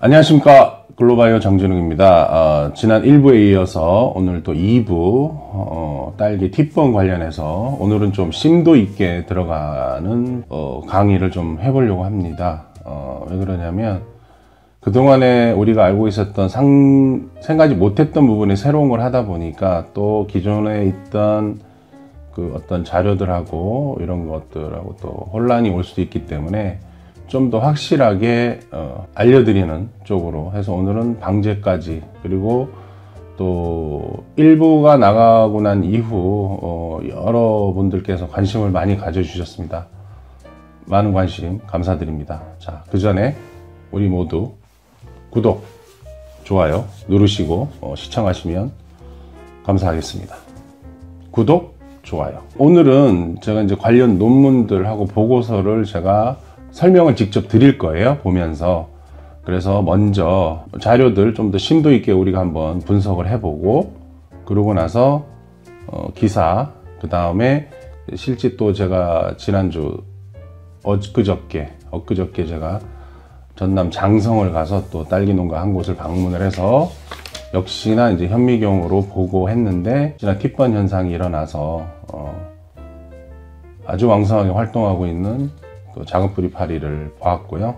안녕하십니까. 글로바이오 정진웅입니다. 지난 1부에 이어서 오늘 또 2부 딸기 팁번 관련해서 오늘은 좀 심도 있게 들어가는 강의를 좀 해보려고 합니다. 왜 그러냐면 그동안에 우리가 알고 있었던 생각지 못했던 부분에 새로운 걸 하다 보니까 또 기존에 있던 그 어떤 자료들하고 이런 것들하고 또 혼란이 올 수도 있기 때문에 좀 더 확실하게 알려드리는 쪽으로 해서 오늘은 방제까지, 그리고 또 일부가 나가고 난 이후 여러분들께서 관심을 많이 가져주셨습니다. 많은 관심 감사드립니다. 자, 그 전에 우리 모두 구독, 좋아요 누르시고 시청하시면 감사하겠습니다. 구독, 좋아요. 오늘은 제가 이제 관련 논문들하고 보고서를 제가 설명을 직접 드릴 거예요, 보면서. 그래서 먼저 자료들 좀 더 심도 있게 우리가 한번 분석을 해보고, 그러고 나서 기사, 그 다음에 실제 또 제가 지난주 엊그저께 제가 전남 장성을 가서 또 딸기 농가 한 곳을 방문을 해서 역시나 이제 현미경으로 보고 했는데 지난 팁번 현상이 일어나서 아주 왕성하게 활동하고 있는 또 작은 뿌리 파리를 보았고요.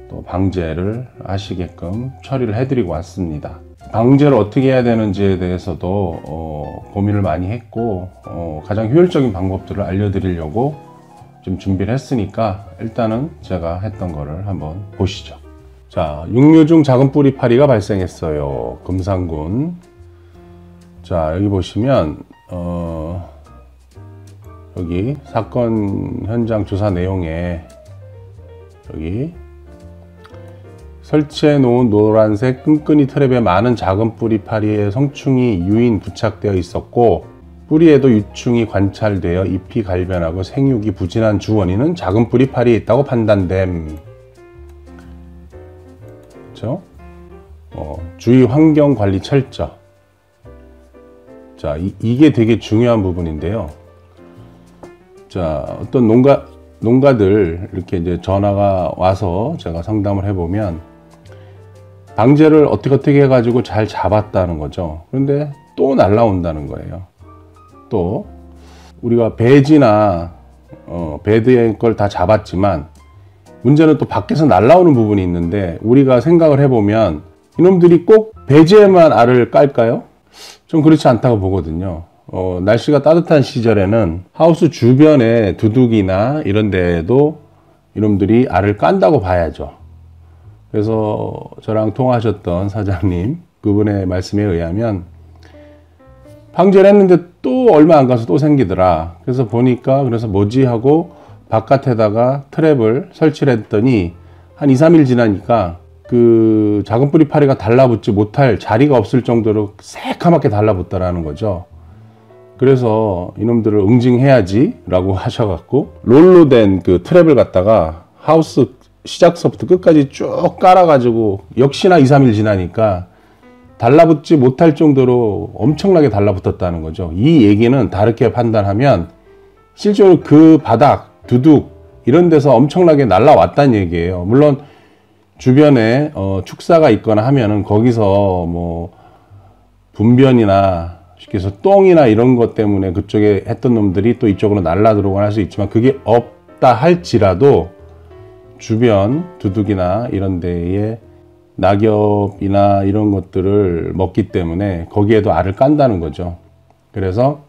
또 방제를 하시게끔 처리를 해드리고 왔습니다. 방제를 어떻게 해야 되는지에 대해서도 고민을 많이 했고 가장 효율적인 방법들을 알려드리려고 좀 준비를 했으니까 일단은 제가 했던 거를 한번 보시죠. 자, 육류중 작은 뿌리 파리가 발생했어요. 금산군. 자, 여기 보시면 여기 사건 현장 조사 내용에 여기 설치해 놓은 노란색 끈끈이 트랩에 많은 작은 뿌리 파리의 성충이 유인 부착되어 있었고, 뿌리에도 유충이 관찰되어 잎이 갈변하고 생육이 부진한 주 원인은 작은 뿌리 파리에 있다고 판단됨. 그렇죠? 주의 환경 관리 철저. 자, 이게 되게 중요한 부분인데요. 자, 어떤 농가들 이렇게 이제 전화가 와서 제가 상담을 해보면 방제를 어떻게 해가지고 잘 잡았다는 거죠. 그런데 또 날라온다는 거예요. 또 우리가 배지나 배드의 걸 다 잡았지만 문제는 또 밖에서 날라오는 부분이 있는데, 우리가 생각을 해보면 이놈들이 꼭 배지에만 알을 깔까요? 좀 그렇지 않다고 보거든요. 날씨가 따뜻한 시절에는 하우스 주변에 두둑이나 이런 데에도 이놈들이 알을 깐다고 봐야죠. 그래서 저랑 통화하셨던 사장님, 그분의 말씀에 의하면 방제를 했는데 또 얼마 안 가서 또 생기더라. 그래서 보니까 그래서 뭐지 하고 바깥에다가 트랩을 설치를 했더니 한 2, 3일 지나니까 그 작은 뿌리 파리가 달라붙지 못할 자리가 없을 정도로 새카맣게 달라붙더라는 거죠. 그래서 이놈들을 응징해야지 라고 하셔갖고 롤로 된 그 트랩을 갖다가 하우스 시작서부터 끝까지 쭉 깔아가지고 역시나 2, 3일 지나니까 달라붙지 못할 정도로 엄청나게 달라붙었다는 거죠. 이 얘기는 다르게 판단하면 실제로 그 바닥, 두둑 이런 데서 엄청나게 날라왔다는 얘기예요. 물론 주변에 축사가 있거나 하면은 거기서 뭐 분변이나 그래서 똥이나 이런 것 때문에 그쪽에 했던 놈들이 또 이쪽으로 날라 들어오거나 할 수 있지만, 그게 없다 할지라도 주변 두둑이나 이런 데에 낙엽이나 이런 것들을 먹기 때문에 거기에도 알을 깐다는 거죠. 그래서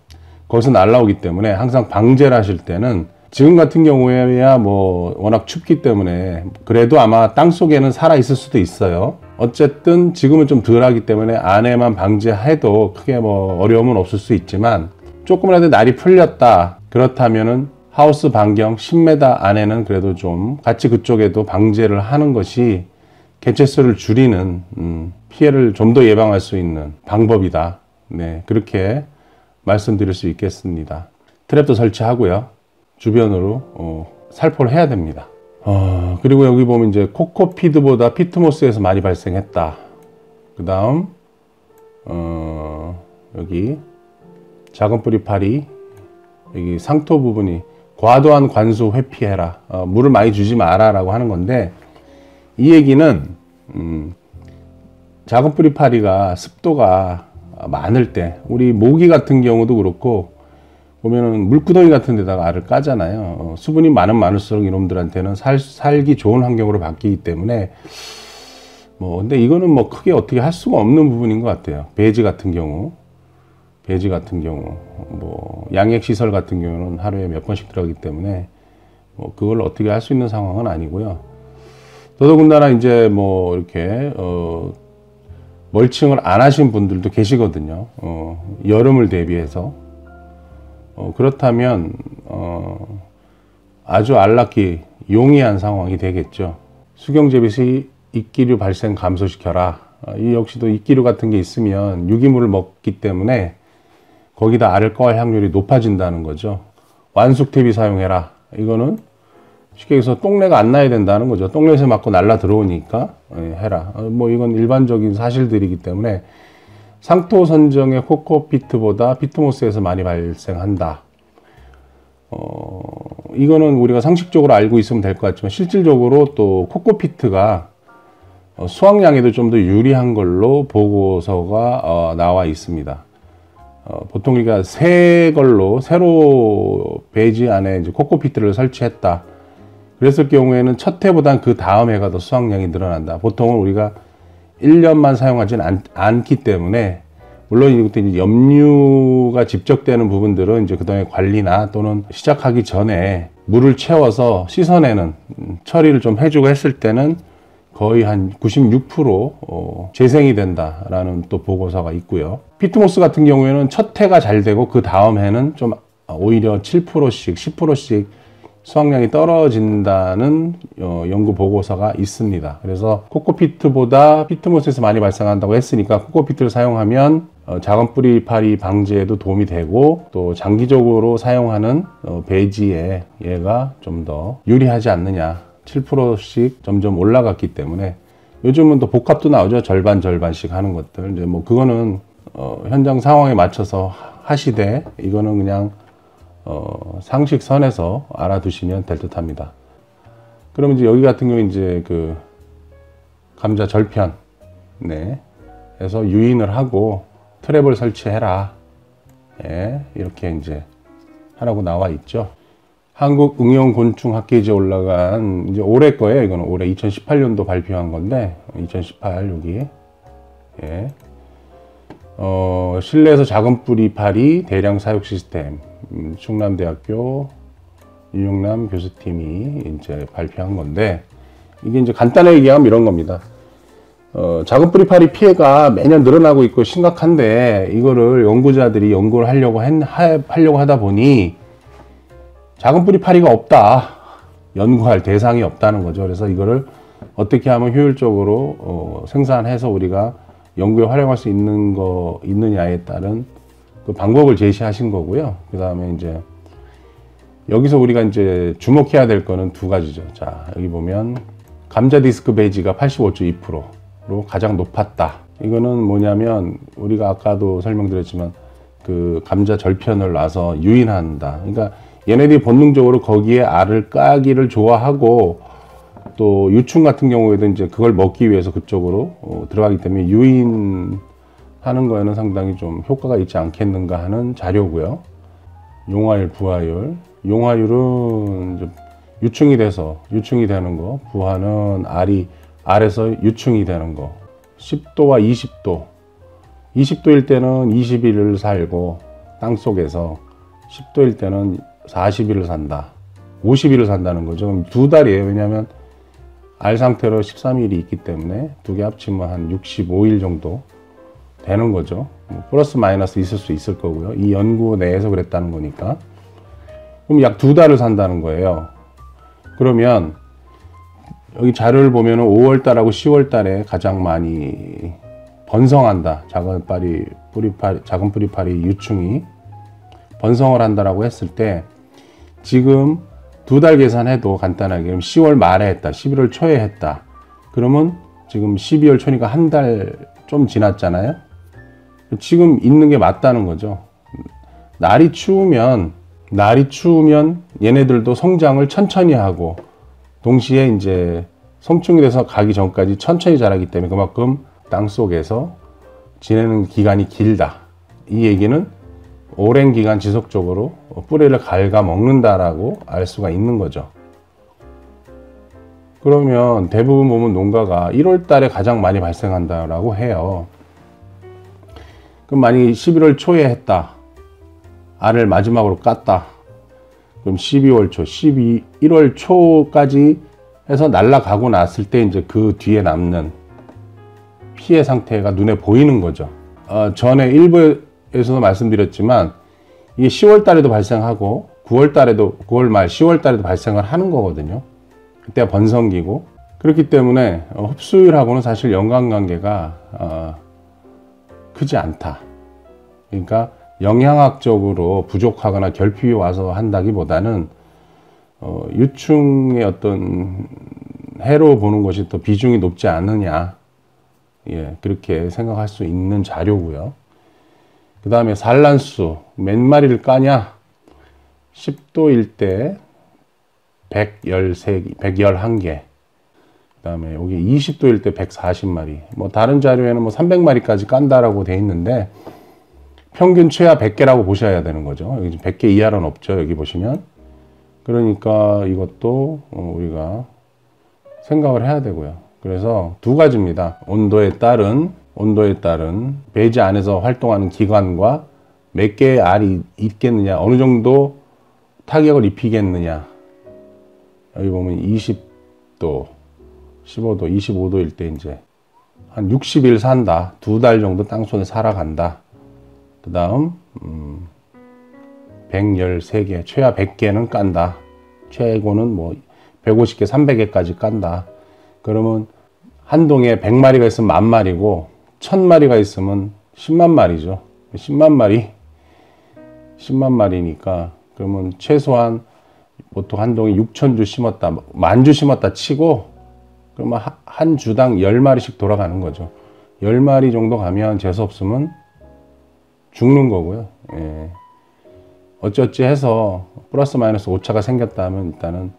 거기서 날라오기 때문에 항상 방제를 하실 때는, 지금 같은 경우에야 뭐 워낙 춥기 때문에 그래도 아마 땅 속에는 살아 있을 수도 있어요. 어쨌든 지금은 좀 덜하기 때문에 안에만 방제해도 크게 뭐 어려움은 없을 수 있지만, 조금이라도 날이 풀렸다 그렇다면은 하우스 반경 10m 안에는 그래도 좀 같이 그쪽에도 방제를 하는 것이 개체수를 줄이는 피해를 좀 더 예방할 수 있는 방법이다. 네, 그렇게 말씀드릴 수 있겠습니다. 트랩도 설치하고요. 주변으로 살포를 해야 됩니다. 그리고 여기 보면 이제 코코피드보다 피트모스에서 많이 발생했다. 그 다음 여기 작은 뿌리 파리, 여기 상토 부분이 과도한 관수 회피해라. 물을 많이 주지 마라 라고 하는 건데, 이 얘기는 작은 뿌리 파리가 습도가 많을 때, 우리 모기 같은 경우도 그렇고 보면은 물구덩이 같은 데다가 알을 까잖아요. 수분이 많을수록 이놈들한테는 살기 좋은 환경으로 바뀌기 때문에 근데 이거는 뭐 크게 어떻게 할 수가 없는 부분인 것 같아요. 배지 같은 경우 뭐 양액 시설 같은 경우는 하루에 몇 번씩 들어가기 때문에 그걸 어떻게 할 수 있는 상황은 아니고요. 더더군다나 이제 뭐 이렇게 멀칭을 안 하신 분들도 계시거든요. 여름을 대비해서. 그렇다면 아주 알 낳기 용이한 상황이 되겠죠. 수경재빗이 익기류 발생 감소시켜라. 이 역시도 익기류 같은 게 있으면 유기물을 먹기 때문에 거기다 알을 꺼할 확률이 높아진다는 거죠. 완숙탭이 사용해라. 이거는 쉽게 해서 똥내가 안 나야 된다는 거죠. 똥냄새 맡고 날라 들어오니까 해라. 뭐 이건 일반적인 사실들이기 때문에 상토 선정의 코코피트보다 피트모스에서 많이 발생한다. 이거는 우리가 상식적으로 알고 있으면 될 것 같지만 실질적으로 또 코코피트가 수확량에도 좀 더 유리한 걸로 보고서가 나와 있습니다. 보통 우리가 새로 배지 안에 이제 코코피트를 설치했다. 그랬을 경우에는 첫 해보단 그 다음 해가 더 수확량이 늘어난다. 보통은 우리가 1년만 사용하지는 않기 때문에, 물론 이것도 이제 염류가 집적되는 부분들은 이제 그다음에 관리나 또는 시작하기 전에 물을 채워서 씻어내는 처리를 좀 해주고 했을 때는 거의 한 96% 재생이 된다라는 또 보고서가 있고요. 피트모스 같은 경우에는 첫 해가 잘 되고 그 다음 해는 좀 오히려 7%씩 10%씩 수확량이 떨어진다는 연구 보고서가 있습니다. 그래서 코코피트보다 피트모스에서 많이 발생한다고 했으니까 코코피트를 사용하면 작은 뿌리 파리 방지에도 도움이 되고 또 장기적으로 사용하는 배지에 얘가 좀 더 유리하지 않느냐. 7%씩 점점 올라갔기 때문에 요즘은 또 복합도 나오죠. 절반씩 하는 것들. 이제 뭐 그거는 현장 상황에 맞춰서 하시되 이거는 그냥 상식선에서 알아두시면 될 듯 합니다. 그러면 이제 여기 같은 경우 이제 그 감자 절편, 해서 유인을 하고 트랩을 설치해라. 이렇게 이제 하라고 나와 있죠. 한국응용곤충학회지에 올라간 이제 올해 거예요. 이거는 올해 2018년도 발표한 건데 2018 여기. 실내에서 작은 뿌리 파리 대량 사육 시스템. 충남대학교 윤용남 교수팀이 이제 발표한 건데, 이게 이제 간단하게 얘기하면 이런 겁니다. 작은 뿌리 파리 피해가 매년 늘어나고 있고 심각한데, 이거를 연구자들이 연구를 하려고 하다 보니 작은 뿌리 파리가 없다. 연구할 대상이 없다는 거죠. 그래서 이거를 어떻게 하면 효율적으로 생산해서 우리가 연구에 활용할 수 있느냐에 따른 그 방법을 제시하신 거고요. 그 다음에 이제 여기서 우리가 이제 주목해야 될 거는 두 가지죠. 자, 여기 보면 감자 디스크 배지가 85.2%로 가장 높았다. 이거는 뭐냐면 우리가 아까도 설명드렸지만 그 감자 절편을 놔서 유인한다. 그러니까 얘네들이 본능적으로 거기에 알을 까기를 좋아하고 또 유충 같은 경우에도 이제 그걸 먹기 위해서 그쪽으로 들어가기 때문에 유인하는 거에는 상당히 좀 효과가 있지 않겠는가 하는 자료고요. 용화율, 부화율. 용화율은 이제 유충이 되는 거, 부화는 알에서 유충이 되는 거. 10도와 20도. 20도일 때는 20일을 살고 땅 속에서 10도일 때는 40일을 산다. 50일을 산다는 거죠. 그럼 2달이에요. 왜냐하면 알 상태로 13일이 있기 때문에 두 개 합치면 한 65일 정도 되는 거죠. 플러스 마이너스 있을 수 있을 거고요. 이 연구 내에서 그랬다는 거니까. 그럼 약 2달을 산다는 거예요. 그러면 여기 자료를 보면 5월달하고 10월달에 가장 많이 번성한다. 작은 뿌리파리 유충이 번성을 한다라고 했을 때 지금 2달 계산해도 간단하게 그럼 10월 말에 했다. 11월 초에 했다. 그러면 지금 12월 초니까 한 달 좀 지났잖아요. 지금 있는 게 맞다는 거죠. 날이 추우면 얘네들도 성장을 천천히 하고 동시에 이제 성충이 돼서 가기 전까지 천천히 자라기 때문에 그만큼 땅 속에서 지내는 기간이 길다. 이 얘기는 오랜 기간 지속적으로 뿌리를 갉아먹는다라고 알 수가 있는 거죠. 그러면 대부분 보면 농가가 1월 달에 가장 많이 발생한다라고 해요. 그럼 만약에 11월 초에 했다. 알을 마지막으로 깠다. 그럼 12월 초, 1월 초까지 해서 날아가고 났을 때 이제 그 뒤에 남는 피해 상태가 눈에 보이는 거죠. 전에 일부에서도 말씀드렸지만 이게 10월 달에도 발생하고 9월 말 10월 달에도 발생을 하는 거거든요. 그때가 번성기고 그렇기 때문에 흡수율하고는 사실 연관관계가 크지 않다. 그러니까 영양학적으로 부족하거나 결핍이 와서 한다기보다는 유충의 어떤 해로 보는 것이 더 비중이 높지 않느냐, 예, 그렇게 생각할 수 있는 자료고요. 그 다음에 산란수 몇 마리를 까냐? 10도일 때 111개, 그 다음에 여기 20도일 때 140마리, 뭐 다른 자료에는 뭐 300마리까지 깐다라고 돼 있는데 평균 최하 100개라고 보셔야 되는 거죠. 여기 100개 이하는 없죠. 여기 보시면. 그러니까 이것도 우리가 생각을 해야 되고요. 그래서 두 가지입니다. 온도에 따른 배지 안에서 활동하는 기관과 몇 개의 알이 있겠느냐, 어느 정도 타격을 입히겠느냐. 여기 보면 20도, 15도, 25도일 때 이제 한 60일 산다. 2달 정도 땅속에 살아간다. 그 다음 113개, 최하 100개는 깐다. 최고는 뭐 150개, 300개까지 깐다. 그러면 한 동에 100마리가 있으면 10,000마리고 1000마리가 있으면 10만 마리죠. 10만 마리니까 그러면 최소한 보통 한 동에 6,000주 심었다, 10,000주 심었다 치고 그러면 한 주당 10마리씩 돌아가는 거죠. 10마리 정도 가면 재수없으면 죽는 거고요. 예. 어찌어찌 해서 플러스 마이너스 오차가 생겼다 하면 일단은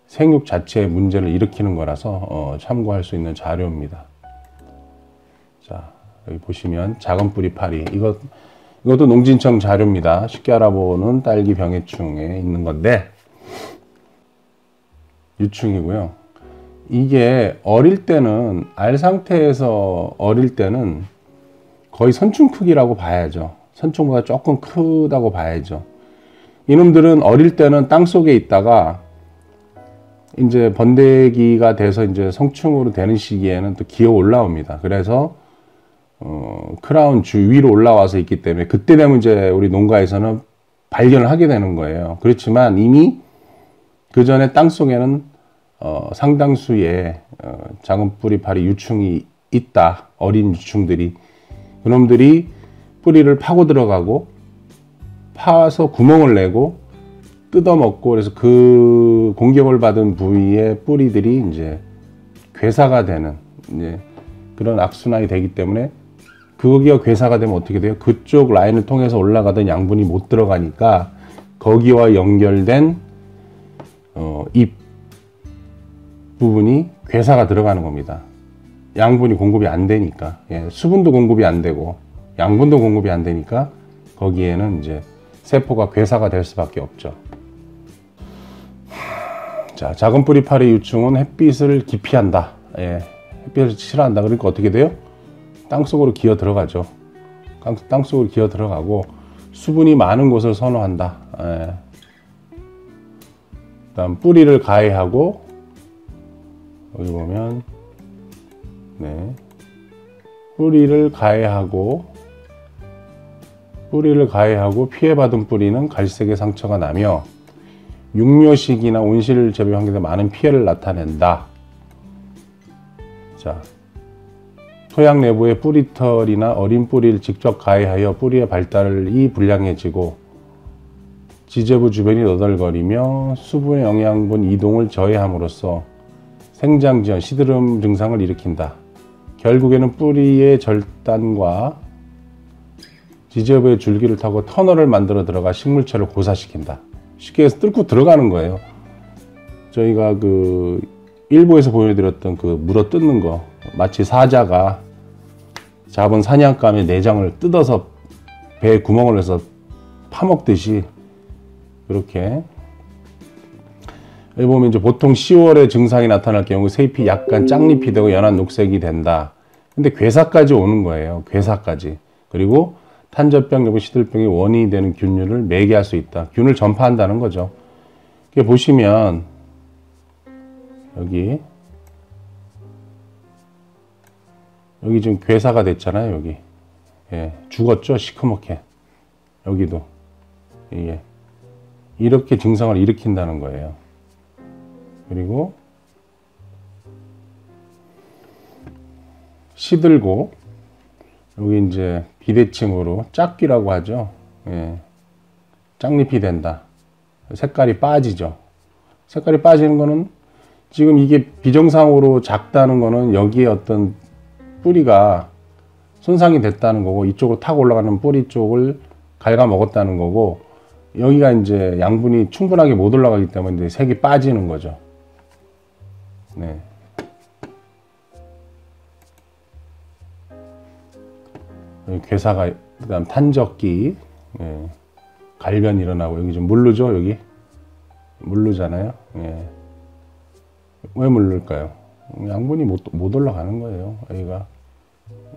생육 자체에 문제를 일으키는 거라서 참고할 수 있는 자료입니다. 자, 여기 보시면 작은 뿌리 파리, 이것도 농진청 자료입니다. 쉽게 알아보는 딸기 병해충에 있는 건데 유충이고요. 이게 어릴 때는, 알 상태에서 어릴 때는 거의 선충 크기라고 봐야죠. 선충보다 조금 크다고 봐야죠. 이놈들은 어릴 때는 땅 속에 있다가 이제 번데기가 돼서 이제 성충으로 되는 시기에는 또 기어 올라옵니다. 그래서 크라운 주 위로 올라와서 있기 때문에 그때 되면 이제 우리 농가에서는 발견을 하게 되는 거예요. 그렇지만 이미 그 전에 땅 속에는 상당수의 작은 뿌리파리 유충이 있다. 어린 유충들이. 그놈들이 뿌리를 파고 들어가고 파서 구멍을 내고 뜯어먹고, 그래서 그 공격을 받은 부위의 뿌리들이 이제 괴사가 되는 이제 그런 악순환이 되기 때문에, 거기가 괴사가 되면 어떻게 돼요? 그쪽 라인을 통해서 올라가던 양분이 못 들어가니까 거기와 연결된 잎 부분이 괴사가 들어가는 겁니다. 양분이 공급이 안 되니까, 예, 수분도 공급이 안 되고 양분도 공급이 안 되니까 거기에는 이제 세포가 괴사가 될 수밖에 없죠. 자, 작은 뿌리파리 유충은 햇빛을 기피한다. 예, 햇빛을 싫어한다. 그러니까 어떻게 돼요? 땅속으로 기어 들어가죠. 땅속으로 기어 들어가고 수분이 많은 곳을 선호한다. 예. 그다음 뿌리를 가해하고, 여기 보면 네, 뿌리를 가해하고 피해받은 뿌리는 갈색의 상처가 나며 육묘식이나 온실 재배 환경에 많은 피해를 나타낸다. 자, 토양 내부의 뿌리털이나 어린 뿌리를 직접 가해하여 뿌리의 발달이 불량해지고 지재부 주변이 너덜거리며 수분의 영양분 이동을 저해함으로써 생장지연, 시드름 증상을 일으킨다. 결국에는 뿌리의 절단과 지재부의 줄기를 타고 터널을 만들어 들어가 식물체를 고사시킨다. 쉽게 해서 뚫고 들어가는 거예요. 저희가 그 일부에서 보여드렸던 그 물어 뜯는 거, 마치 사자가 잡은 사냥감의 내장을 뜯어서 배에 구멍을 내서 파먹듯이 그렇게. 여기 보면 이제 보통 10월에 증상이 나타날 경우 새잎이 약간 짝잎이 되고 연한 녹색이 된다. 근데 괴사까지 오는 거예요. 괴사까지. 그리고 탄저병, 여부 시들병의 원인이 되는 균류를 매개할 수 있다. 균을 전파한다는 거죠. 이렇게 보시면 여기 지금 괴사가 됐잖아요. 여기 예, 죽었죠. 시커멓게. 여기도 이게 이렇게 증상을 일으킨다는 거예요. 그리고 시들고 여기 이제 비대칭으로 짝귀라고 하죠. 예, 짝잎이 된다. 색깔이 빠지죠. 색깔이 빠지는 거는 지금 이게 비정상으로 작다는 거는 여기에 어떤 뿌리가 손상이 됐다는 거고, 이쪽으로 타고 올라가는 뿌리 쪽을 갉아 먹었다는 거고, 여기가 이제 양분이 충분하게 못 올라가기 때문에 이제 색이 빠지는 거죠. 네. 여기 괴사가, 그 다음 탄저끼, 예. 갈변 일어나고, 여기 좀 물르죠, 여기? 물르잖아요. 예. 왜 물를까요? 양분이 못 올라가는 거예요. 여기가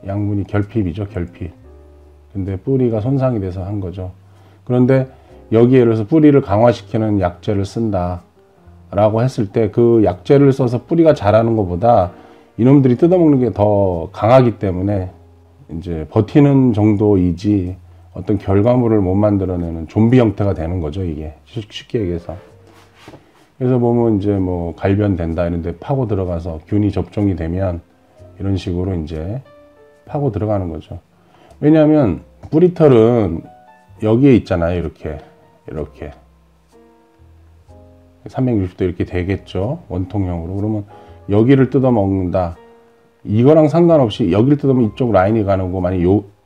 양분이 결핍이죠, 결핍. 근데 뿌리가 손상이 돼서 한 거죠. 그런데 여기에 예를 들어서 뿌리를 강화시키는 약재를 쓴다 라고 했을 때 그 약재를 써서 뿌리가 자라는 것보다 이놈들이 뜯어먹는 게 더 강하기 때문에 이제 버티는 정도이지 어떤 결과물을 못 만들어내는 좀비 형태가 되는 거죠, 이게. 쉽게 얘기해서. 그래서 보면 이제 뭐 갈변된다 이런데 파고 들어가서 균이 접종이 되면 이런 식으로 이제 파고 들어가는 거죠. 왜냐하면 뿌리털은 여기에 있잖아요. 이렇게 360도 이렇게 되겠죠, 원통형으로. 그러면 여기를 뜯어 먹는다, 이거랑 상관없이 여기를 뜯으면 이쪽 라인이 가는 거고, 만약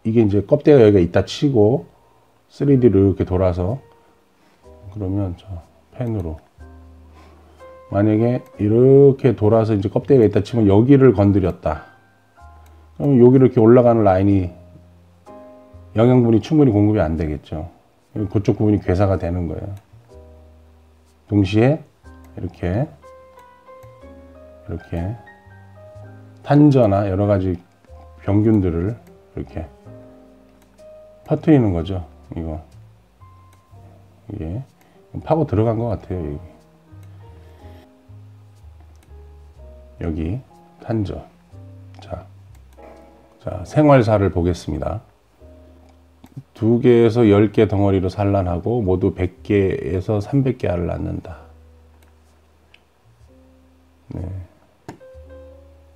이게 이제 껍데기가 여기가 있다 치고 3D로 이렇게 돌아서, 그러면 저 펜으로 만약에 이렇게 돌아서 이제 껍데기가 있다 치면 여기를 건드렸다. 그럼 여기로 이렇게 올라가는 라인이 영양분이 충분히 공급이 안 되겠죠. 그쪽 부분이 괴사가 되는 거예요. 동시에 이렇게 탄저나 여러 가지 병균들을 이렇게 퍼뜨리는 거죠. 이게 파고 들어간 것 같아요. 여기 탄저. 자, 생활사를 보겠습니다. 2개에서 10개 덩어리로 산란하고 모두 100개에서 300개 알을 낳는다. 네.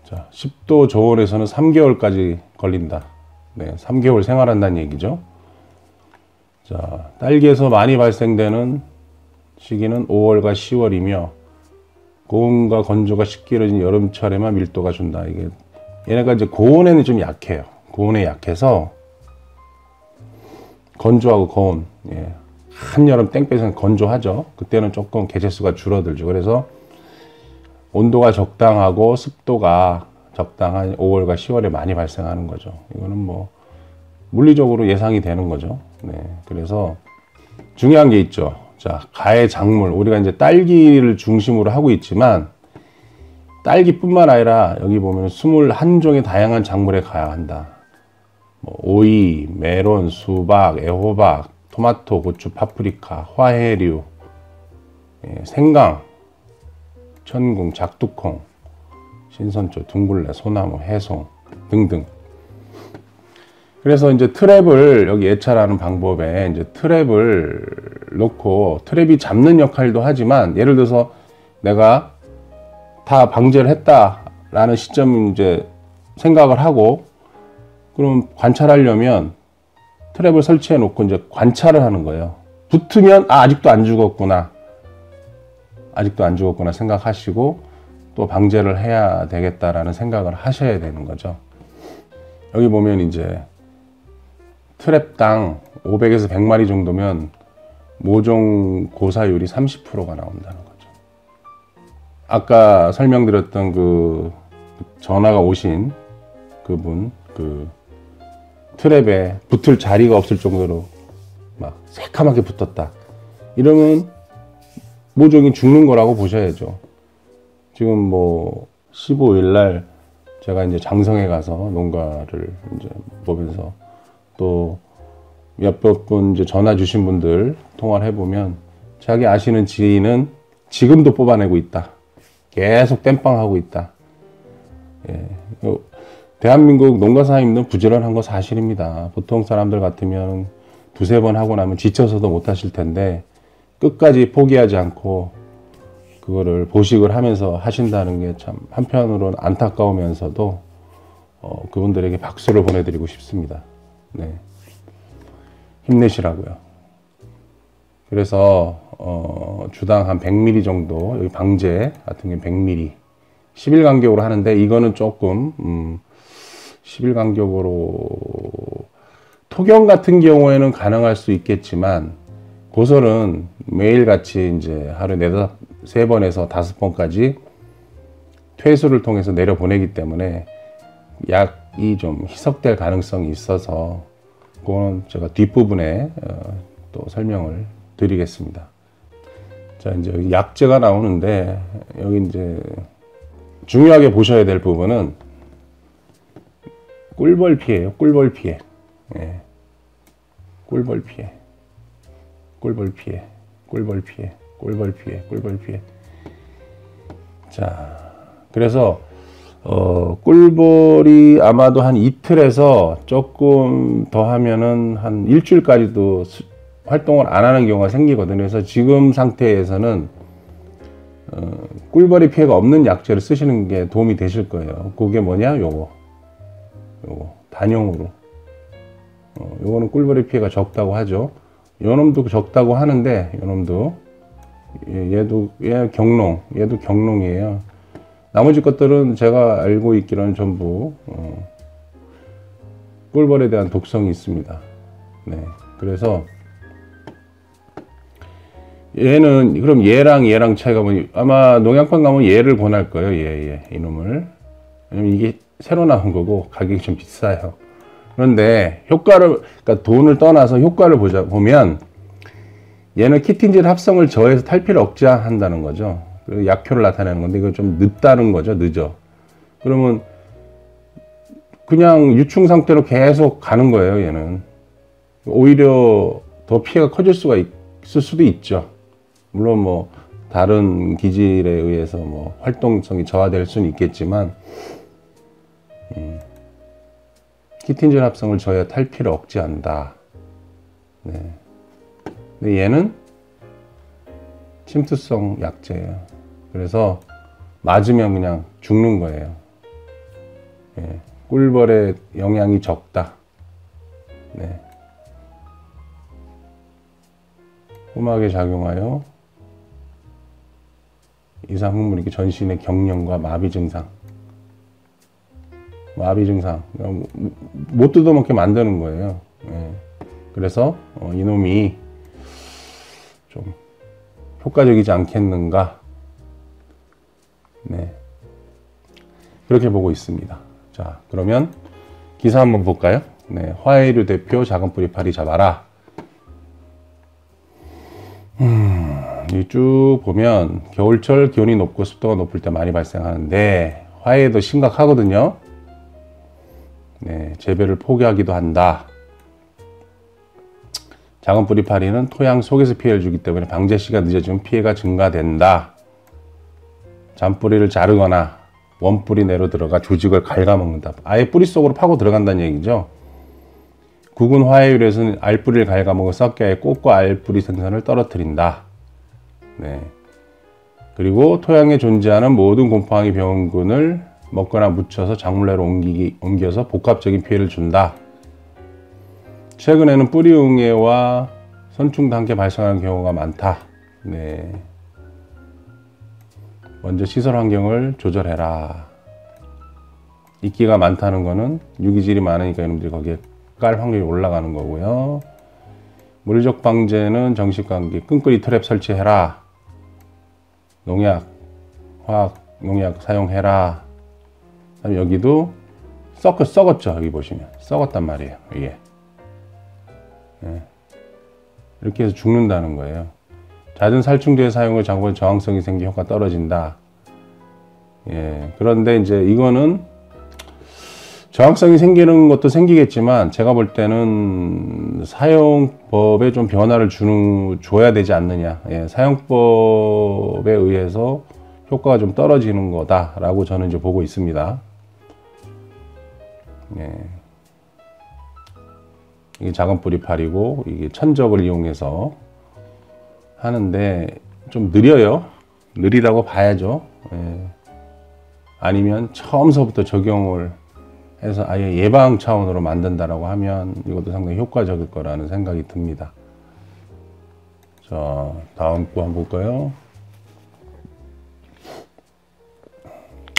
자, 10도 저온에서는 3개월까지 걸린다. 네, 3개월 생활한다는 얘기죠. 자, 딸기에서 많이 발생되는 시기는 5월과 10월이며 고온과 건조가 쉽게 이루어진 여름철에만 밀도가 준다. 이게 얘네가 이제 고온에는 좀 약해요. 고온에 약해서 건조하고 고온, 예. 한여름 땡볕에서는 건조하죠. 그때는 조금 개체수가 줄어들죠. 그래서 온도가 적당하고 습도가 적당한 5월과 10월에 많이 발생하는 거죠. 이거는 뭐 물리적으로 예상이 되는 거죠. 네. 그래서 중요한 게 있죠. 자, 가해 작물, 우리가 이제 딸기를 중심으로 하고 있지만 딸기뿐만 아니라 여기 보면 21종의 다양한 작물에 가야 한다. 뭐 오이, 메론, 수박, 애호박, 토마토, 고추, 파프리카, 화해류, 생강, 천궁, 작두콩, 신선초, 둥글레, 소나무, 해송 등등. 그래서 이제 트랩을 여기 예찰하는 방법에 이제 트랩을 놓고 트랩이 잡는 역할도 하지만, 예를 들어서 내가 다 방제를 했다라는 시점 이제 생각을 하고, 그럼 관찰하려면 트랩을 설치해 놓고 이제 관찰을 하는 거예요. 붙으면 아직도 안 죽었구나. 아직도 안 죽었구나 생각하시고 또 방제를 해야 되겠다라는 생각을 하셔야 되는 거죠. 여기 보면 이제 트랩당 500에서 100마리 정도면 모종 고사율이 30%가 나온다는 거죠. 아까 설명드렸던 그 전화가 오신 그분, 그 트랩에 붙을 자리가 없을 정도로 막 새카맣게 붙었다. 이러면 모종이 죽는 거라고 보셔야죠. 지금 뭐 15일 날 제가 이제 장성에 가서 농가를 이제 보면서 또 몇몇 분 이제 전화 주신 분들 통화를 해보면 자기 아시는 지인은 지금도 뽑아내고 있다. 계속 땜빵하고 있다. 예. 대한민국 농가사님들은 부지런한 거 사실입니다. 보통 사람들 같으면 두세 번 하고 나면 지쳐서도 못 하실 텐데 끝까지 포기하지 않고 그거를 보식을 하면서 하신다는 게 참 한편으로는 안타까우면서도 그분들에게 박수를 보내드리고 싶습니다. 네. 힘내시라고요. 그래서 주당 한 100ml 정도, 여기 방제 같은 게 100ml 10일 간격으로 하는데 이거는 조금 10일 간격으로 토경 같은 경우에는 가능할 수 있겠지만 고설은 매일같이 이제 하루에 3번에서 5번까지 퇴수를 통해서 내려보내기 때문에 약이 좀 희석될 가능성이 있어서 그거는 제가 뒷부분에 또 설명을 드리겠습니다. 자, 이제 여기 약재가 나오는데 여기 이제 중요하게 보셔야 될 부분은 꿀벌 피해예요. 꿀벌 피해. 예. 꿀벌 피해. 꿀벌 피해. 꿀벌 피해. 꿀벌 피해. 꿀벌 피해. 자, 그래서 꿀벌이 아마도 한 이틀에서 조금 더 하면은 한 일주일까지도 활동을 안 하는 경우가 생기거든요. 그래서 지금 상태에서는 꿀벌이 피해가 없는 약재를 쓰시는 게 도움이 되실 거예요. 그게 뭐냐? 요거 단용으로. 요거는 꿀벌이 피해가 적다고 하죠. 요놈도 적다고 하는데 요놈도 얘도 경농, 얘도 경농이에요. 나머지 것들은 제가 알고 있기로는 전부 꿀벌에 대한 독성이 있습니다. 네, 그래서 얘는 그럼 얘랑 차이가 뭐니? 아마 농약관 가면 얘를 권할 거예요. 이놈을. 왜냐면 이게 새로 나온 거고 가격이 좀 비싸요. 그런데 효과를, 그러니까 돈을 떠나서 효과를 보면 얘는 키틴질 합성을 저해서 탈피를 억제한다는 거죠. 그리고 약효를 나타내는 건데 이거 좀 늦다는 거죠. 늦어. 그러면 그냥 유충 상태로 계속 가는 거예요. 얘는 오히려 더 피해가 커질 수가 있을 수도 있죠. 물론 뭐 다른 기질에 의해서 뭐 활동성이 저하될 수는 있겠지만 키틴질 합성을 저해야 탈피를 억제한다. 네. 근데 얘는 침투성 약재예요. 그래서 맞으면 그냥 죽는 거예요. 예. 꿀벌의 영향이 적다. 네. 험하게 작용하여 이상 흥분이 전신의 경련과 마비 증상. 못 뜯어먹게 만드는 거예요. 예. 그래서 이놈이 좀 효과적이지 않겠는가. 네. 그렇게 보고 있습니다. 자, 그러면 기사 한번 볼까요? 네. 화해류 대표 작은 뿌리파리 잡아라. 쭉 보면 겨울철 기온이 높고 습도가 높을 때 많이 발생하는데 화해도 심각하거든요. 네, 재배를 포기하기도 한다. 작은 뿌리파리는 토양 속에서 피해를 주기 때문에 방제 시가 늦어지면 피해가 증가된다. 잔뿌리를 자르거나 원뿌리 내로 들어가 조직을 갉아먹는다. 아예 뿌리 속으로 파고 들어간다는 얘기죠. 국은 화해율에서는 알뿌리를 갉아먹어 썩겨야 꽃과 알뿌리 생산을 떨어뜨린다. 네. 그리고 토양에 존재하는 모든 곰팡이 병균을 먹거나 묻혀서 작물내로 옮겨서 복합적인 피해를 준다. 최근에는 뿌리 응애와 선충도 함께 발생하는 경우가 많다. 네. 먼저 시설 환경을 조절해라. 이끼가 많다는 거는 유기질이 많으니까 이놈들이 거기에 깔 확률이 올라가는 거고요. 물적 방제는 정식 관계 끈끈이 트랩 설치해라. 농약, 화학 농약 사용해라. 그다음에 여기도 썩었죠. 여기 보시면 썩었단 말이에요. 이게 이렇게 해서 죽는다는 거예요. 잦은 살충제 사용을 장고에 저항성이 생기 효과 떨어진다. 그런데 이제 이거는 저항성이 생기는 것도 생기겠지만 제가 볼 때는 사용법에 좀 변화를 줘야 되지 않느냐. 사용법에 의해서 효과가 좀 떨어지는 거다라고 저는 이제 보고 있습니다. 이게 작은 뿌리팔이고 이게 천적을 이용해서 하는데 좀 느려요. 느리다고 봐야죠. 아니면 처음서부터 적용을 해서 아예 예방 차원으로 만든다라고 하면 이것도 상당히 효과적일 거라는 생각이 듭니다. 자, 다음 거 한번 볼까요?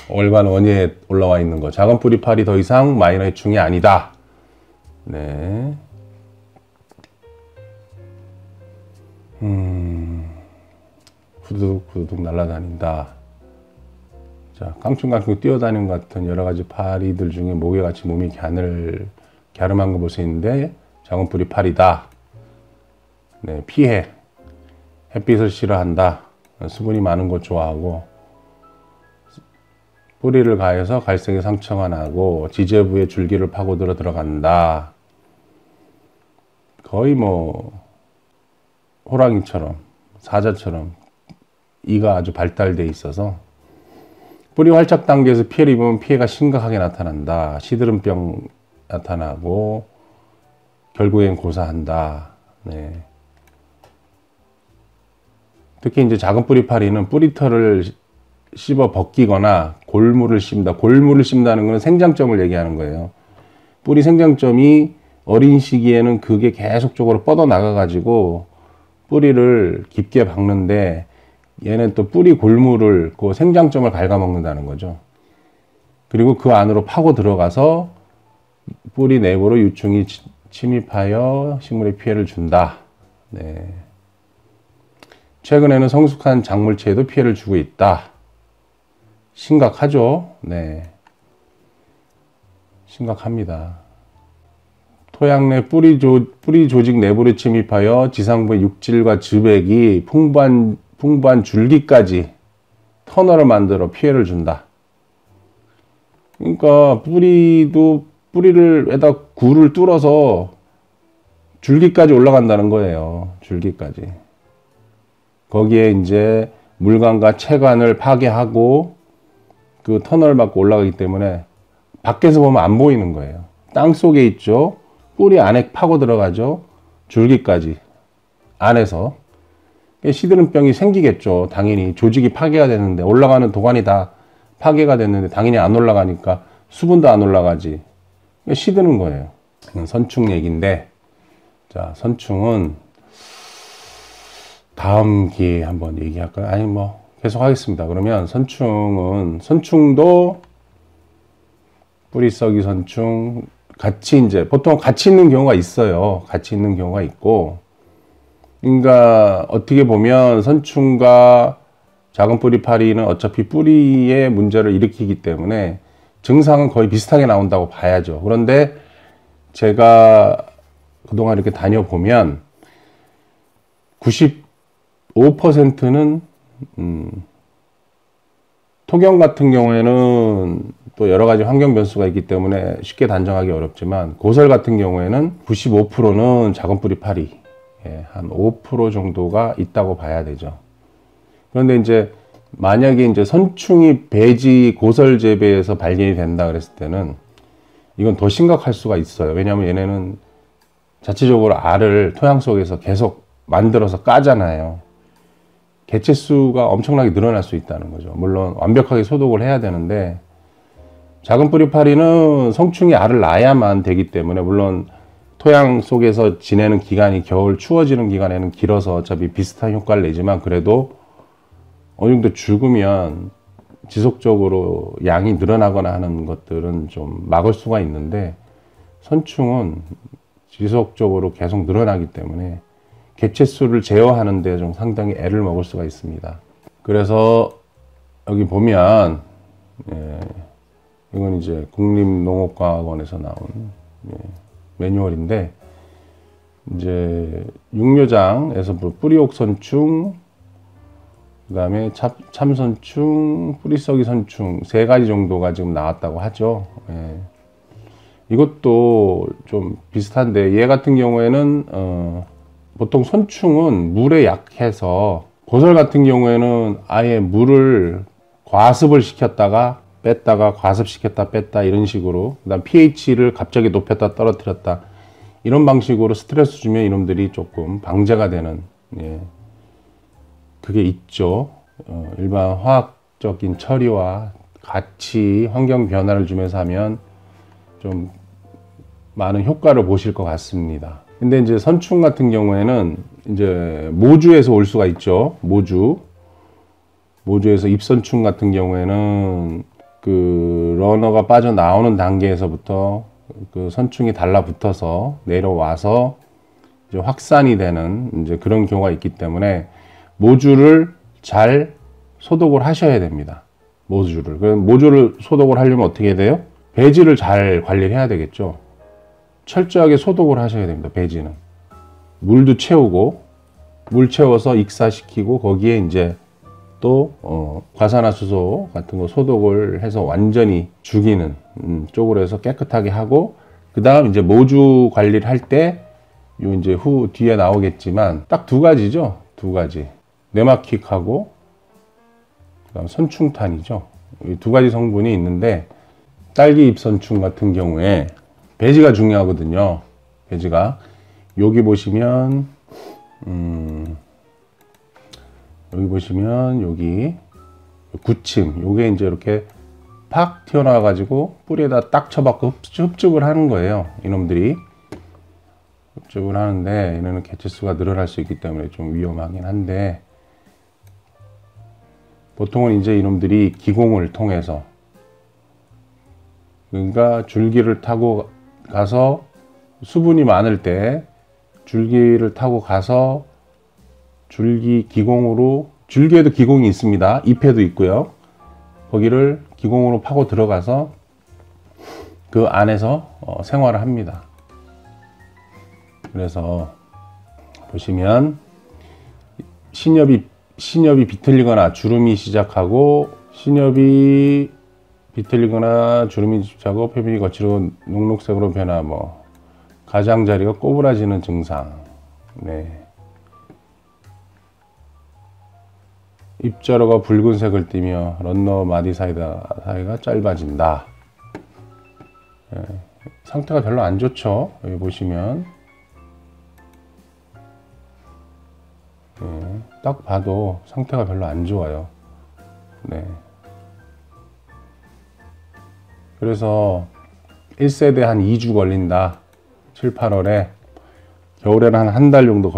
월간 원예에 올라와 있는 거. 작은 뿌리팔이 더 이상 마이너 해충이 아니다. 네. 후두둑 날아다닌다. 자, 깡충깡충 뛰어다니는 것 같은 여러 가지 파리들 중에 모개같이 몸이 갸름한 거 볼 수 있는데 작은 뿌리팔이다. 네, 피해. 햇빛을 싫어한다. 수분이 많은 곳 좋아하고 뿌리를 가해서 갈색의 상처가 나고 지제부의 줄기를 파고들어 들어간다. 거의 뭐 호랑이처럼 사자처럼 이가 아주 발달돼 있어서 뿌리 활착 단계에서 피해를 입으면 피해가 심각하게 나타난다. 시드름병 나타나고 결국엔 고사한다. 네. 특히 이제 작은 뿌리파리는 뿌리털을 씹어 벗기거나 골물을 씹는다. 골물을 씹는다는 것은 생장점을 얘기하는 거예요. 뿌리 생장점이 어린 시기에는 그게 계속적으로 뻗어나가 가지고 뿌리를 깊게 박는데 얘는 또 뿌리 골물을 그 생장점을 갉아먹는다는 거죠. 그리고 그 안으로 파고 들어가서 뿌리 내부로 유충이 침입하여 식물에 피해를 준다. 네. 최근에는 성숙한 작물체에도 피해를 주고 있다. 심각하죠. 네. 심각합니다. 토양 내 뿌리 조직 내부로 침입하여 지상부의 육질과 즙액이 풍부한 줄기까지 터널을 만들어 피해를 준다. 그러니까 뿌리에다 굴을 뚫어서 줄기까지 올라간다는 거예요. 줄기까지. 거기에 이제 물관과 체관을 파괴하고 그 터널을 막고 올라가기 때문에 밖에서 보면 안 보이는 거예요. 땅 속에 있죠. 뿌리 안에 파고 들어가죠. 줄기까지 안에서. 시드름병이 생기겠죠. 당연히 조직이 파괴가 됐는데 올라가는 도관이 다 파괴가 됐는데 당연히 안 올라가니까 수분도 안 올라가지. 시드는 거예요. 선충 얘기인데, 자, 선충은 다음 기회에 한번 얘기할까요? 아니 뭐 계속 하겠습니다. 그러면 선충도 뿌리썩이 선충 같이 이제 보통 같이 있는 경우가 있어요. 같이 있는 경우가 있고, 그러니까 어떻게 보면 선충과 작은 뿌리파리는 어차피 뿌리에 문제를 일으키기 때문에 증상은 거의 비슷하게 나온다고 봐야죠. 그런데 제가 그동안 이렇게 다녀보면 95%는 토경 같은 경우에는 또 여러 가지 환경 변수가 있기 때문에 쉽게 단정하기 어렵지만, 고설 같은 경우에는 95%는 작은 뿌리파리, 한 5% 정도가 있다고 봐야 되죠. 그런데 이제 만약에 이제 선충이 배지 고설 재배에서 발견이 된다 그랬을 때는 이건 더 심각할 수가 있어요. 왜냐하면 얘네는 자체적으로 알을 토양 속에서 계속 만들어서 까잖아요. 개체수가 엄청나게 늘어날 수 있다는 거죠. 물론 완벽하게 소독을 해야 되는데, 작은 뿌리파리는 성충이 알을 낳아야만 되기 때문에, 물론 토양 속에서 지내는 기간이 겨울 추워지는 기간에는 길어서 어차피 비슷한 효과를 내지만, 그래도 어느 정도 죽으면 지속적으로 양이 늘어나거나 하는 것들은 좀 막을 수가 있는데, 선충은 지속적으로 계속 늘어나기 때문에 개체수를 제어하는 데 좀 상당히 애를 먹을 수가 있습니다. 그래서 여기 보면 예, 이건 이제 국립농업과학원에서 나온 예, 매뉴얼인데 이제 육묘장에서 뿌리옥선충, 그 다음에 참선충, 뿌리썩이 선충 3가지 정도가 지금 나왔다고 하죠. 예. 이것도 좀 비슷한데 얘 같은 경우에는 보통 선충은 물에 약해서, 고설 같은 경우에는 아예 물을 과습을 시켰다가 뺐다가 과습시켰다 뺐다 이런 식으로, 그 다음 pH를 갑자기 높였다 떨어뜨렸다 이런 방식으로 스트레스 주면 이놈들이 조금 방제가 되는 예, 그게 있죠. 일반 화학적인 처리와 같이 환경 변화를 주면서 하면 좀 많은 효과를 보실 것 같습니다. 근데 이제 선충 같은 경우에는 이제 모주에서 올 수가 있죠. 모주에서 잎선충 같은 경우에는 그 러너가 빠져나오는 단계에서부터 그 선충이 달라붙어서 내려와서 이제 확산이 되는 이제 그런 경우가 있기 때문에 모주를 잘 소독을 하셔야 됩니다. 모주를 소독을 하려면 어떻게 해야 돼요? 배지를 잘 관리를 해야 되겠죠. 철저하게 소독을 하셔야 됩니다. 배지는 물도 채우고, 물 채워서 익사시키고 거기에 이제 또 과산화수소 같은 거 소독을 해서 완전히 죽이는 쪽으로 해서 깨끗하게 하고, 그 다음 이제 모주 관리를 할 때 요 이제 뒤에 나오겠지만 딱 2가지죠. 2가지. 네마킥하고 그다음 선충탄이죠. 이 2가지 성분이 있는데, 딸기 잎선충 같은 경우에 배지가 중요하거든요. 배지가 여기 보시면 여기 구침, 요게 이제 이렇게 팍 튀어나와 가지고 뿌리에다 딱 쳐박고 흡즙을 하는 거예요. 이놈들이 흡즙을 하는데 얘네는 개체수가 늘어날 수 있기 때문에 좀 위험하긴 한데, 보통은 이제 이놈들이 기공을 통해서, 그러니까 줄기를 타고 가서 수분이 많을 때 줄기를 타고 가서 줄기 기공으로, 줄기에도 기공이 있습니다. 잎에도 있고요. 거기를 기공으로 파고 들어가서 그 안에서 생활을 합니다. 그래서 보시면 신엽이 비틀리거나 주름이 시작하고, 신엽이 비틀리거나 주름이 시작하고 표면이 거칠고 녹록색으로 변화, 가장자리가 꼬부라지는 증상. 네. 잎자루가 붉은색을 띠며 런너 마디 사이가 짧아진다. 네. 상태가 별로 안 좋죠. 여기 보시면 네. 딱 봐도 상태가 별로 안 좋아요. 네. 그래서 1세대 한 2주 걸린다. 7, 8월에, 겨울에는 한 달 정도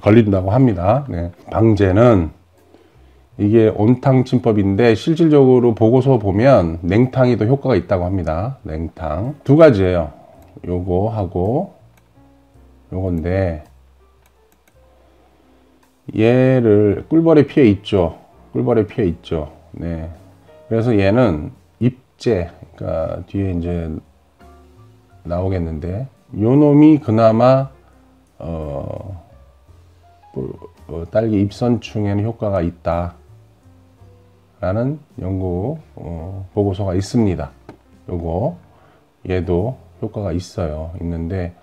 걸린다고 합니다. 네. 방제는 이게 온탕 침법인데 실질적으로 보고서 보면 냉탕이 더 효과가 있다고 합니다. 냉탕 2가지예요. 요거 하고 요건데, 얘를 꿀벌에 피해 있죠. 네. 그래서 얘는 잎제, 그러니까 뒤에 이제 나오겠는데, 요 놈이 그나마 딸기 잎선충에는 효과가 있다 라는 연구 보고서가 있습니다. 얘도 효과가 있는데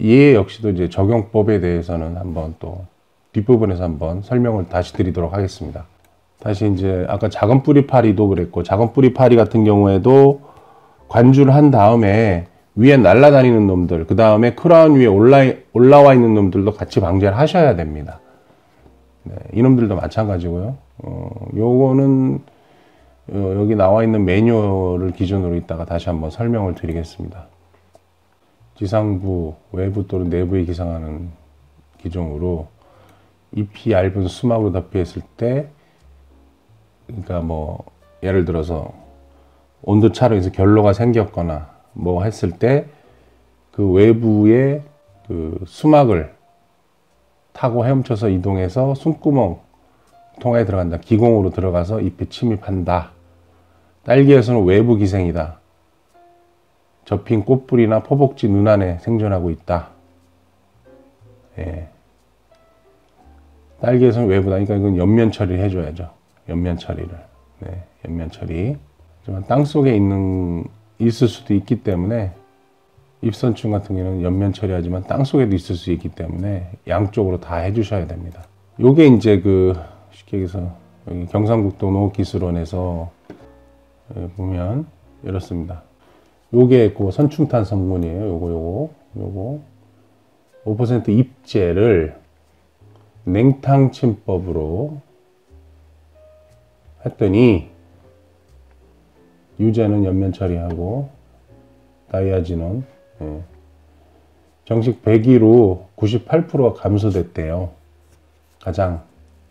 얘 역시도 이제 적용법에 대해서는 한번 또 뒷부분에서 한번 설명을 다시 드리도록 하겠습니다. 다시 이제 아까 작은 뿌리파리도 그랬고, 작은 뿌리파리 같은 경우에도 관주를 한 다음에 위에 날아다니는 놈들, 그 다음에 크라운 위에 올라와 있는 놈들도 같이 방제를 하셔야 됩니다. 네, 이놈들도 마찬가지고요. 요거는 여기 나와 있는 매뉴얼을 기준으로 이따가 다시 한번 설명을 드리겠습니다. 지상부, 외부 또는 내부에 기상하는 기종으로 잎이 얇은 수막으로 덮여있을 때, 그러니까 예를 들어서 온도 차로 인해서 결로가 생겼거나 했을 때 그 외부에 그 수막을 타고 헤엄쳐서 이동해서 숨구멍 통에 들어간다. 기공으로 들어가서 잎에 침입한다. 딸기에서는 외부 기생이다. 접힌 꽃뿌리나 포복지 눈 안에 생존하고 있다. 예. 딸기에서는 외부다. 그러니까 이건 옆면 처리를 해줘야죠. 옆면 처리를. 네, 옆면 처리. 하지만 땅 속에 있을 수도 있기 때문에 잎선충 같은 경우는 옆면 처리하지만 땅 속에도 있을 수 있기 때문에 양쪽으로 다 해주셔야 됩니다. 요게 이제 쉽게 얘기해서 여기 경상북도 농업기술원에서 보면 이렇습니다. 요게 그 선충탄 성분이에요. 요거 5% 잎제를 냉탕 침법으로 했더니 유제는 옆면 처리하고 다이아진원 정식 100일로 98%가 감소됐대요. 가장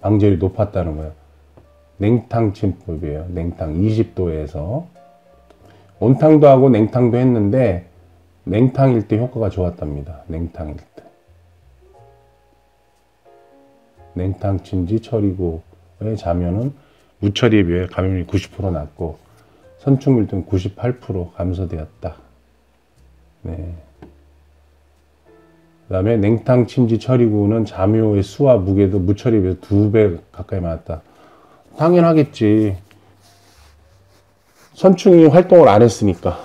방제율이 높았다는 거예요. 냉탕 침법이에요. 냉탕 20도에서 온탕도 하고 냉탕도 했는데 냉탕일 때 효과가 좋았답니다. 냉탕일 때. 냉탕 침지 처리구의 자면은 무처리에 비해 감염률이 90% 낮고 선충밀도는 98% 감소되었다. 네. 그 다음에 냉탕 침지 처리구는 자묘의 수와 무게도 무처리에 비해서 2배 가까이 많았다. 당연하겠지. 선충이 활동을 안 했으니까.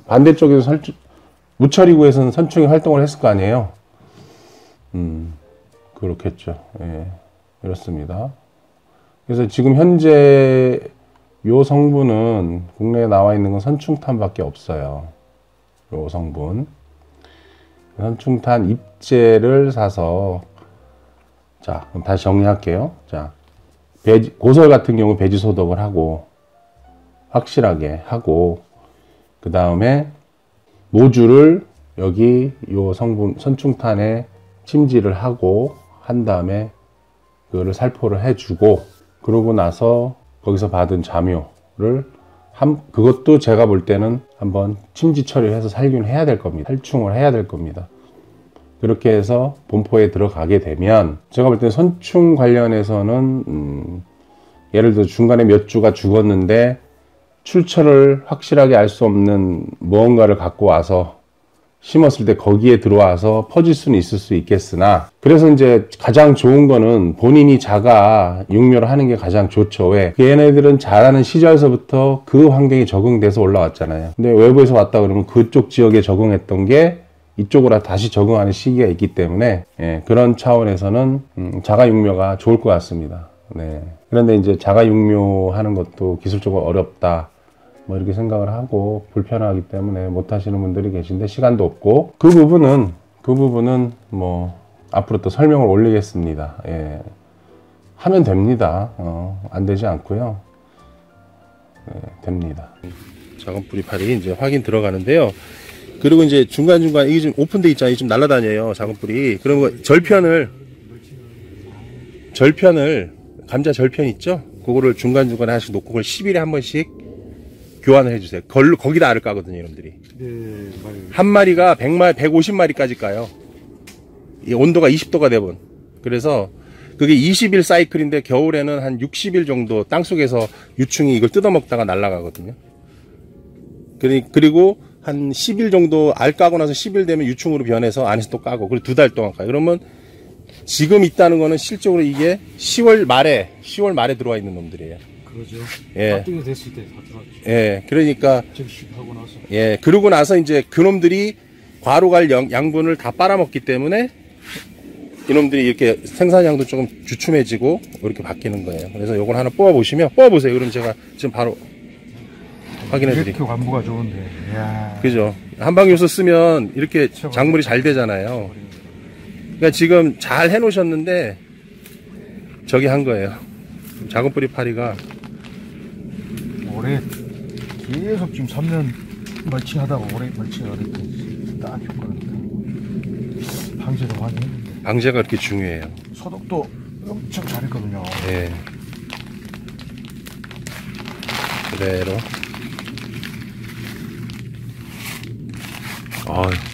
반대쪽에서 무처리구에서는 선충이 활동을 했을 거 아니에요. 그렇겠죠. 예, 그렇습니다. 그래서 지금 현재 요 성분은 국내에 나와 있는 건 선충탄밖에 없어요. 요 성분. 선충탄 잎제를 사서, 자, 그럼 다시 정리할게요. 자, 고설 같은 경우 배지 소독을 하고, 확실하게 하고, 그 다음에 모주를 여기 요 성분, 선충탄에 침지를 하고, 한 다음에 그거를 살포를 해주고, 그러고 나서 거기서 받은 자묘를 그것도 제가 볼 때는 한번 침지 처리를 해서 살균을 해야 될 겁니다. 살충을 해야 될 겁니다. 그렇게 해서 본포에 들어가게 되면 제가 볼 때는 선충 관련해서는 예를 들어 중간에 몇 주가 죽었는데 출처를 확실하게 알 수 없는 무언가를 갖고 와서 심었을 때 거기에 들어와서 퍼질 수는 있을 수 있겠으나, 그래서 이제 가장 좋은 거는 본인이 자가 육묘를 하는 게 가장 좋죠. 왜? 얘네들은 자라는 시절서부터 그 환경에 적응돼서 올라왔잖아요. 근데 외부에서 왔다 그러면 그쪽 지역에 적응했던 게 이쪽으로 다시 적응하는 시기가 있기 때문에, 예, 그런 차원에서는 자가 육묘가 좋을 것 같습니다. 네. 그런데 이제 자가 육묘 하는 것도 기술적으로 어렵다, 뭐 이렇게 생각을 하고 불편하기 때문에 못 하시는 분들이 계신데 시간도 없고, 그 부분은 뭐 앞으로 또 설명을 올리겠습니다. 예. 하면 됩니다. 안 되지 않고요. 네, 됩니다. 작은 뿌리팔이 이제 확인 들어가는데요. 그리고 이제 중간중간 이게 좀 오픈돼 있잖아요. 좀 날아다녀요, 작은 뿌리. 그러면 절편을 감자 절편 있죠? 그거를 중간중간에 하나씩 놓고 그걸 10일에 한 번씩 교환을 해주세요. 거기다 알을 까거든요, 여러분들이. 네, 한 마리가 150마리까지 까요. 이 온도가 20도가 되면. 그래서 그게 20일 사이클인데 겨울에는 한 60일 정도 땅속에서 유충이 이걸 뜯어먹다가 날아가거든요. 그리고 한 10일 정도 알 까고 나서 10일 되면 유충으로 변해서 안에서 또 까고, 그리고 2달 동안 까요. 그러면 지금 있다는 거는 실적으로 이게 10월 말에 들어와 있는 놈들이에요. 그러죠. 예. 깍두기 됐을 때 다 들어왔죠. 예. 그러니까. 적식하고 나서. 예. 그러고 나서 이제 그놈들이 과로갈 양분을 다 빨아먹기 때문에 이놈들이 이렇게 생산량도 조금 주춤해지고 이렇게 바뀌는 거예요. 그래서 요걸 하나 뽑아보세요. 그럼 제가 지금 바로 확인해드릴게요. 이렇게 관부가 좋은데. 이야. 그죠. 한방요소 쓰면 이렇게 작물이 잘 되잖아요. 그러니까 지금 잘 해놓으셨는데 저기 한 거예요. 작은 뿌리 파리가 올해 계속 지금 3년 멀칭하다가 올해 멀칭을 하니까 딱 효과가 방제도 많이 했는데, 방제가 그렇게 중요해요. 소독도 엄청 잘했거든요. 네. 그대로.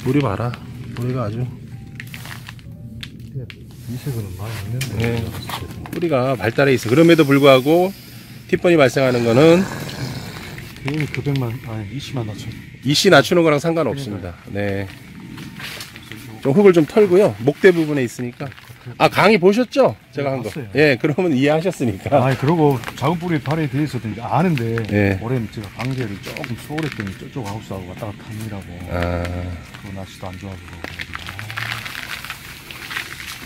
뿌리 봐라. 뿌리가 아주 이 색은 많이 있는데. 네. 뿌리가 발달해 있어. 그럼에도 불구하고 팁번이 발생하는 거는 괜히 금액만 아니 20만 낮춰. 이씨 낮추는 거랑 상관없습니다. 네. 좀 흙을 좀 털고요. 목대 부분에 있으니까. 아, 강의 보셨죠? 제가 한 거. 봤어요. 예, 그러면 이해하셨으니까. 아, 그러고 작은 뿌리 발에 돼 있었더니 아는데 네. 올해는 제가 방제를 조금 소홀했더니 저쪽 하우스하고 왔다 갔다 하느라고 아, 그 날씨도 안 좋아지고.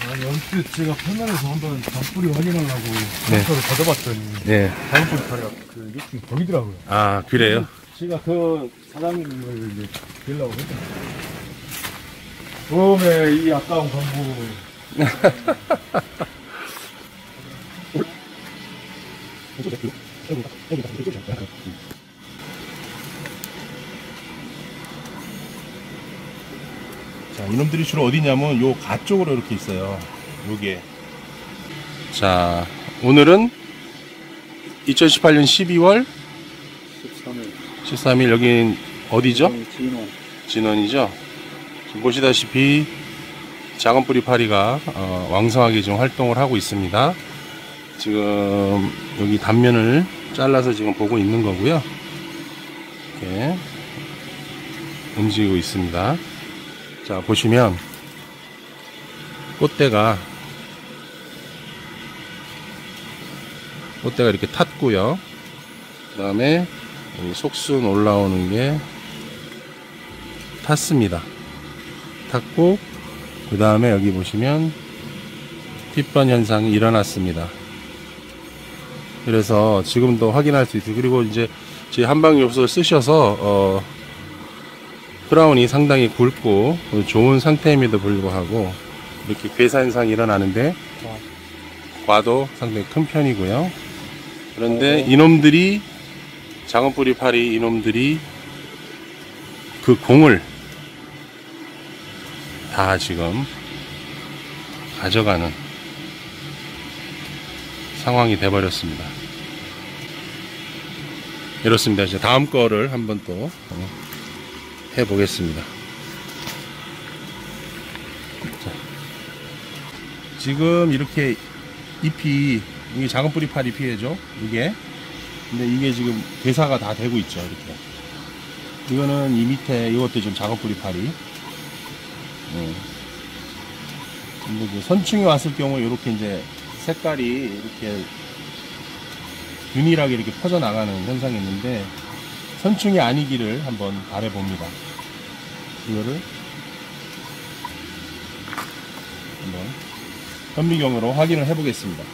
아니 언뜻 제가 편안해서 한번 작뿌리 확인하려고 장터를 가져봤더니 네. 작은 뿌리 발이 그 느낌이 보이더라고요. 아, 그래요? 제가 그 사장님을 이제 뵈려고 했잖아요. 처음에 이 아까운 광고. 자, 이놈들이 주로 어디냐면 요 가 쪽으로 이렇게 있어요. 요게. 자, 오늘은 2018년 12월 13일 여긴 어디죠? 진원이죠. 지금 보시다시피 작은 뿌리 파리가 왕성하게 지금 활동을 하고 있습니다. 지금 여기 단면을 잘라서 지금 보고 있는 거고요. 이렇게 움직이고 있습니다. 자, 보시면 꽃대가 이렇게 탔고요. 그 다음에 속순 올라오는 게 탔습니다. 탔고, 그 다음에 여기 보시면 핏번 현상이 일어났습니다. 그래서 지금도 확인할 수 있어요. 그리고 이제 제 한방요소를 쓰셔서 크라운이 상당히 굵고 좋은 상태임에도 불구하고 이렇게 괴사 현상이 일어나는데 과도 상당히 큰 편이고요. 그런데 이놈들이 작은 뿌리 파리 이놈들이 그 공을 다 지금 가져가는 상황이 돼버렸습니다. 이렇습니다. 이제 다음 거를 한번 또 해보겠습니다. 자, 지금 이렇게 잎이 이게 작은 뿌리 파리 피해죠. 이게 근데 이게 지금 괴사가 다 되고 있죠. 이렇게 이거는 이 밑에 이것도 지금 작은 뿌리 파리. 근데 이제 선충이 왔을 경우 이렇게 이제 색깔이 이렇게 균일하게 이렇게 퍼져 나가는 현상이 있는데 선충이 아니기를 한번 바라봅니다. 이거를 한번 현미경으로 확인을 해 보겠습니다.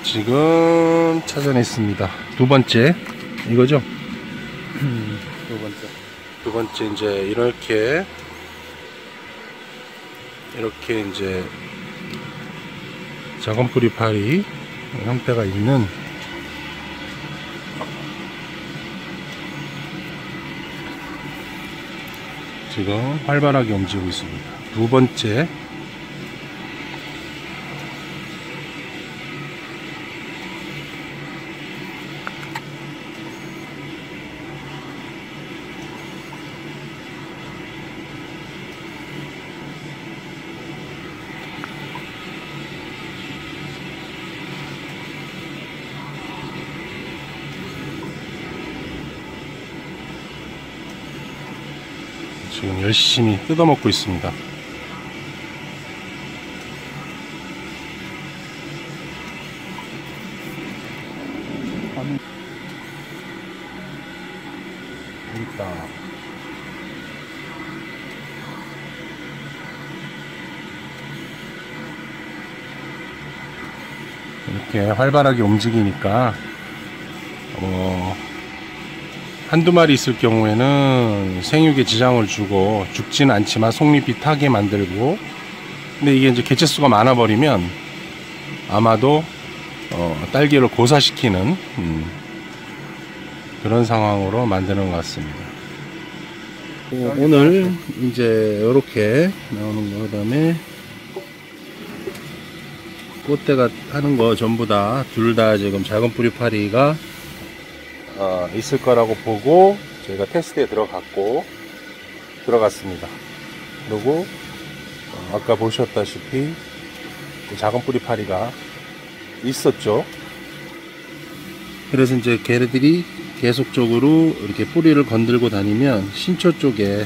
지금 찾아냈습니다. 두 번째 이거죠? 두 번째 이제 이렇게 이제 작은 뿌리 파리 형태가 있는 지금 활발하게 움직이고 있습니다. 두 번째 지금 열심히 뜯어먹고 있습니다. 있다. 이렇게 활발하게 움직이니까 한두 마리 있을 경우에는 생육에 지장을 주고 죽지는 않지만 속잎이 타게 만들고, 근데 이게 이제 개체수가 많아 버리면 아마도 딸기를 고사시키는 그런 상황으로 만드는 것 같습니다. 오늘 이제 이렇게 나오는 거, 그다음에 꽃대가 하는 거 전부 다 둘 다 지금 작은 뿌리 파리가 있을 거라고 보고 저희가 테스트에 들어갔습니다. 그리고 아까 보셨다시피 작은 뿌리 파리가 있었죠. 그래서 이제 걔네들이 계속적으로 이렇게 뿌리를 건들고 다니면 신초 쪽에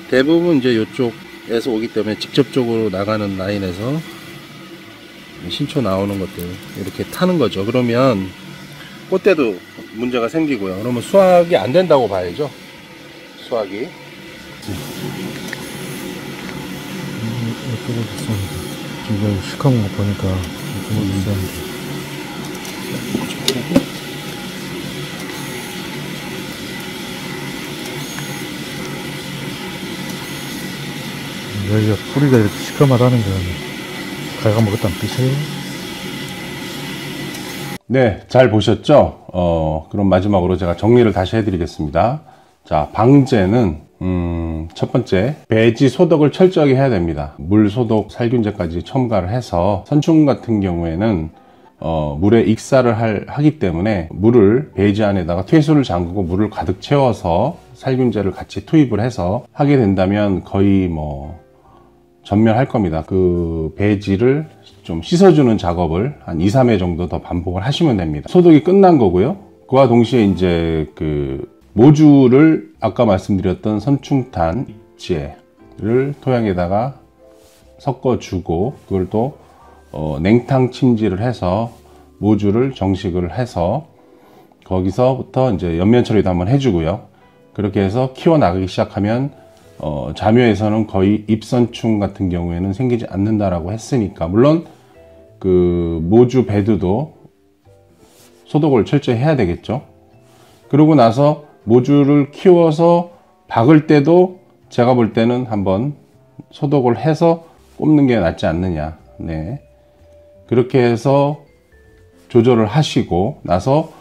대부분 이제 이쪽에서 오기 때문에 직접적으로 나가는 라인에서 신초 나오는 것들 이렇게 타는 거죠. 그러면 꽃대도 문제가 생기고요. 그러면 수확이 안 된다고 봐야죠. 수확이. 이쪽으로 됐습니다. 지금 시커먼 거 보니까 이쪽으로 된다는데. 여기가 뿌리가 이렇게 시커멓다는 건 갉아먹었다는 뜻이에요? 네, 잘 보셨죠? 그럼 마지막으로 제가 정리를 다시 해드리겠습니다. 자, 방제는 첫 번째, 배지 소독을 철저하게 해야 됩니다. 물 소독, 살균제까지 첨가를 해서 선충 같은 경우에는 물에 익사를 하기 때문에 물을 배지 안에다가 퇴수를 잠그고 물을 가득 채워서 살균제를 같이 투입을 해서 하게 된다면 거의 뭐 전멸할 겁니다. 그 배지를 좀 씻어주는 작업을 한 2, 3회 정도 더 반복을 하시면 됩니다. 소독이 끝난 거고요. 그와 동시에 이제 그 모주를 아까 말씀드렸던 선충탄 잎지를 토양에다가 섞어주고 그걸 또 냉탕 침지를 해서 모주를 정식을 해서 거기서부터 이제 연면 처리도 한번 해주고요. 그렇게 해서 키워나가기 시작하면 자묘에서는 거의 잎선충 같은 경우에는 생기지 않는다라고 했으니까, 물론 그 모주 배두도 소독을 철저히 해야 되겠죠. 그러고 나서 모주를 키워서 박을 때도 제가 볼 때는 한번 소독을 해서 꼽는 게 낫지 않느냐. 네. 그렇게 해서 조절을 하시고 나서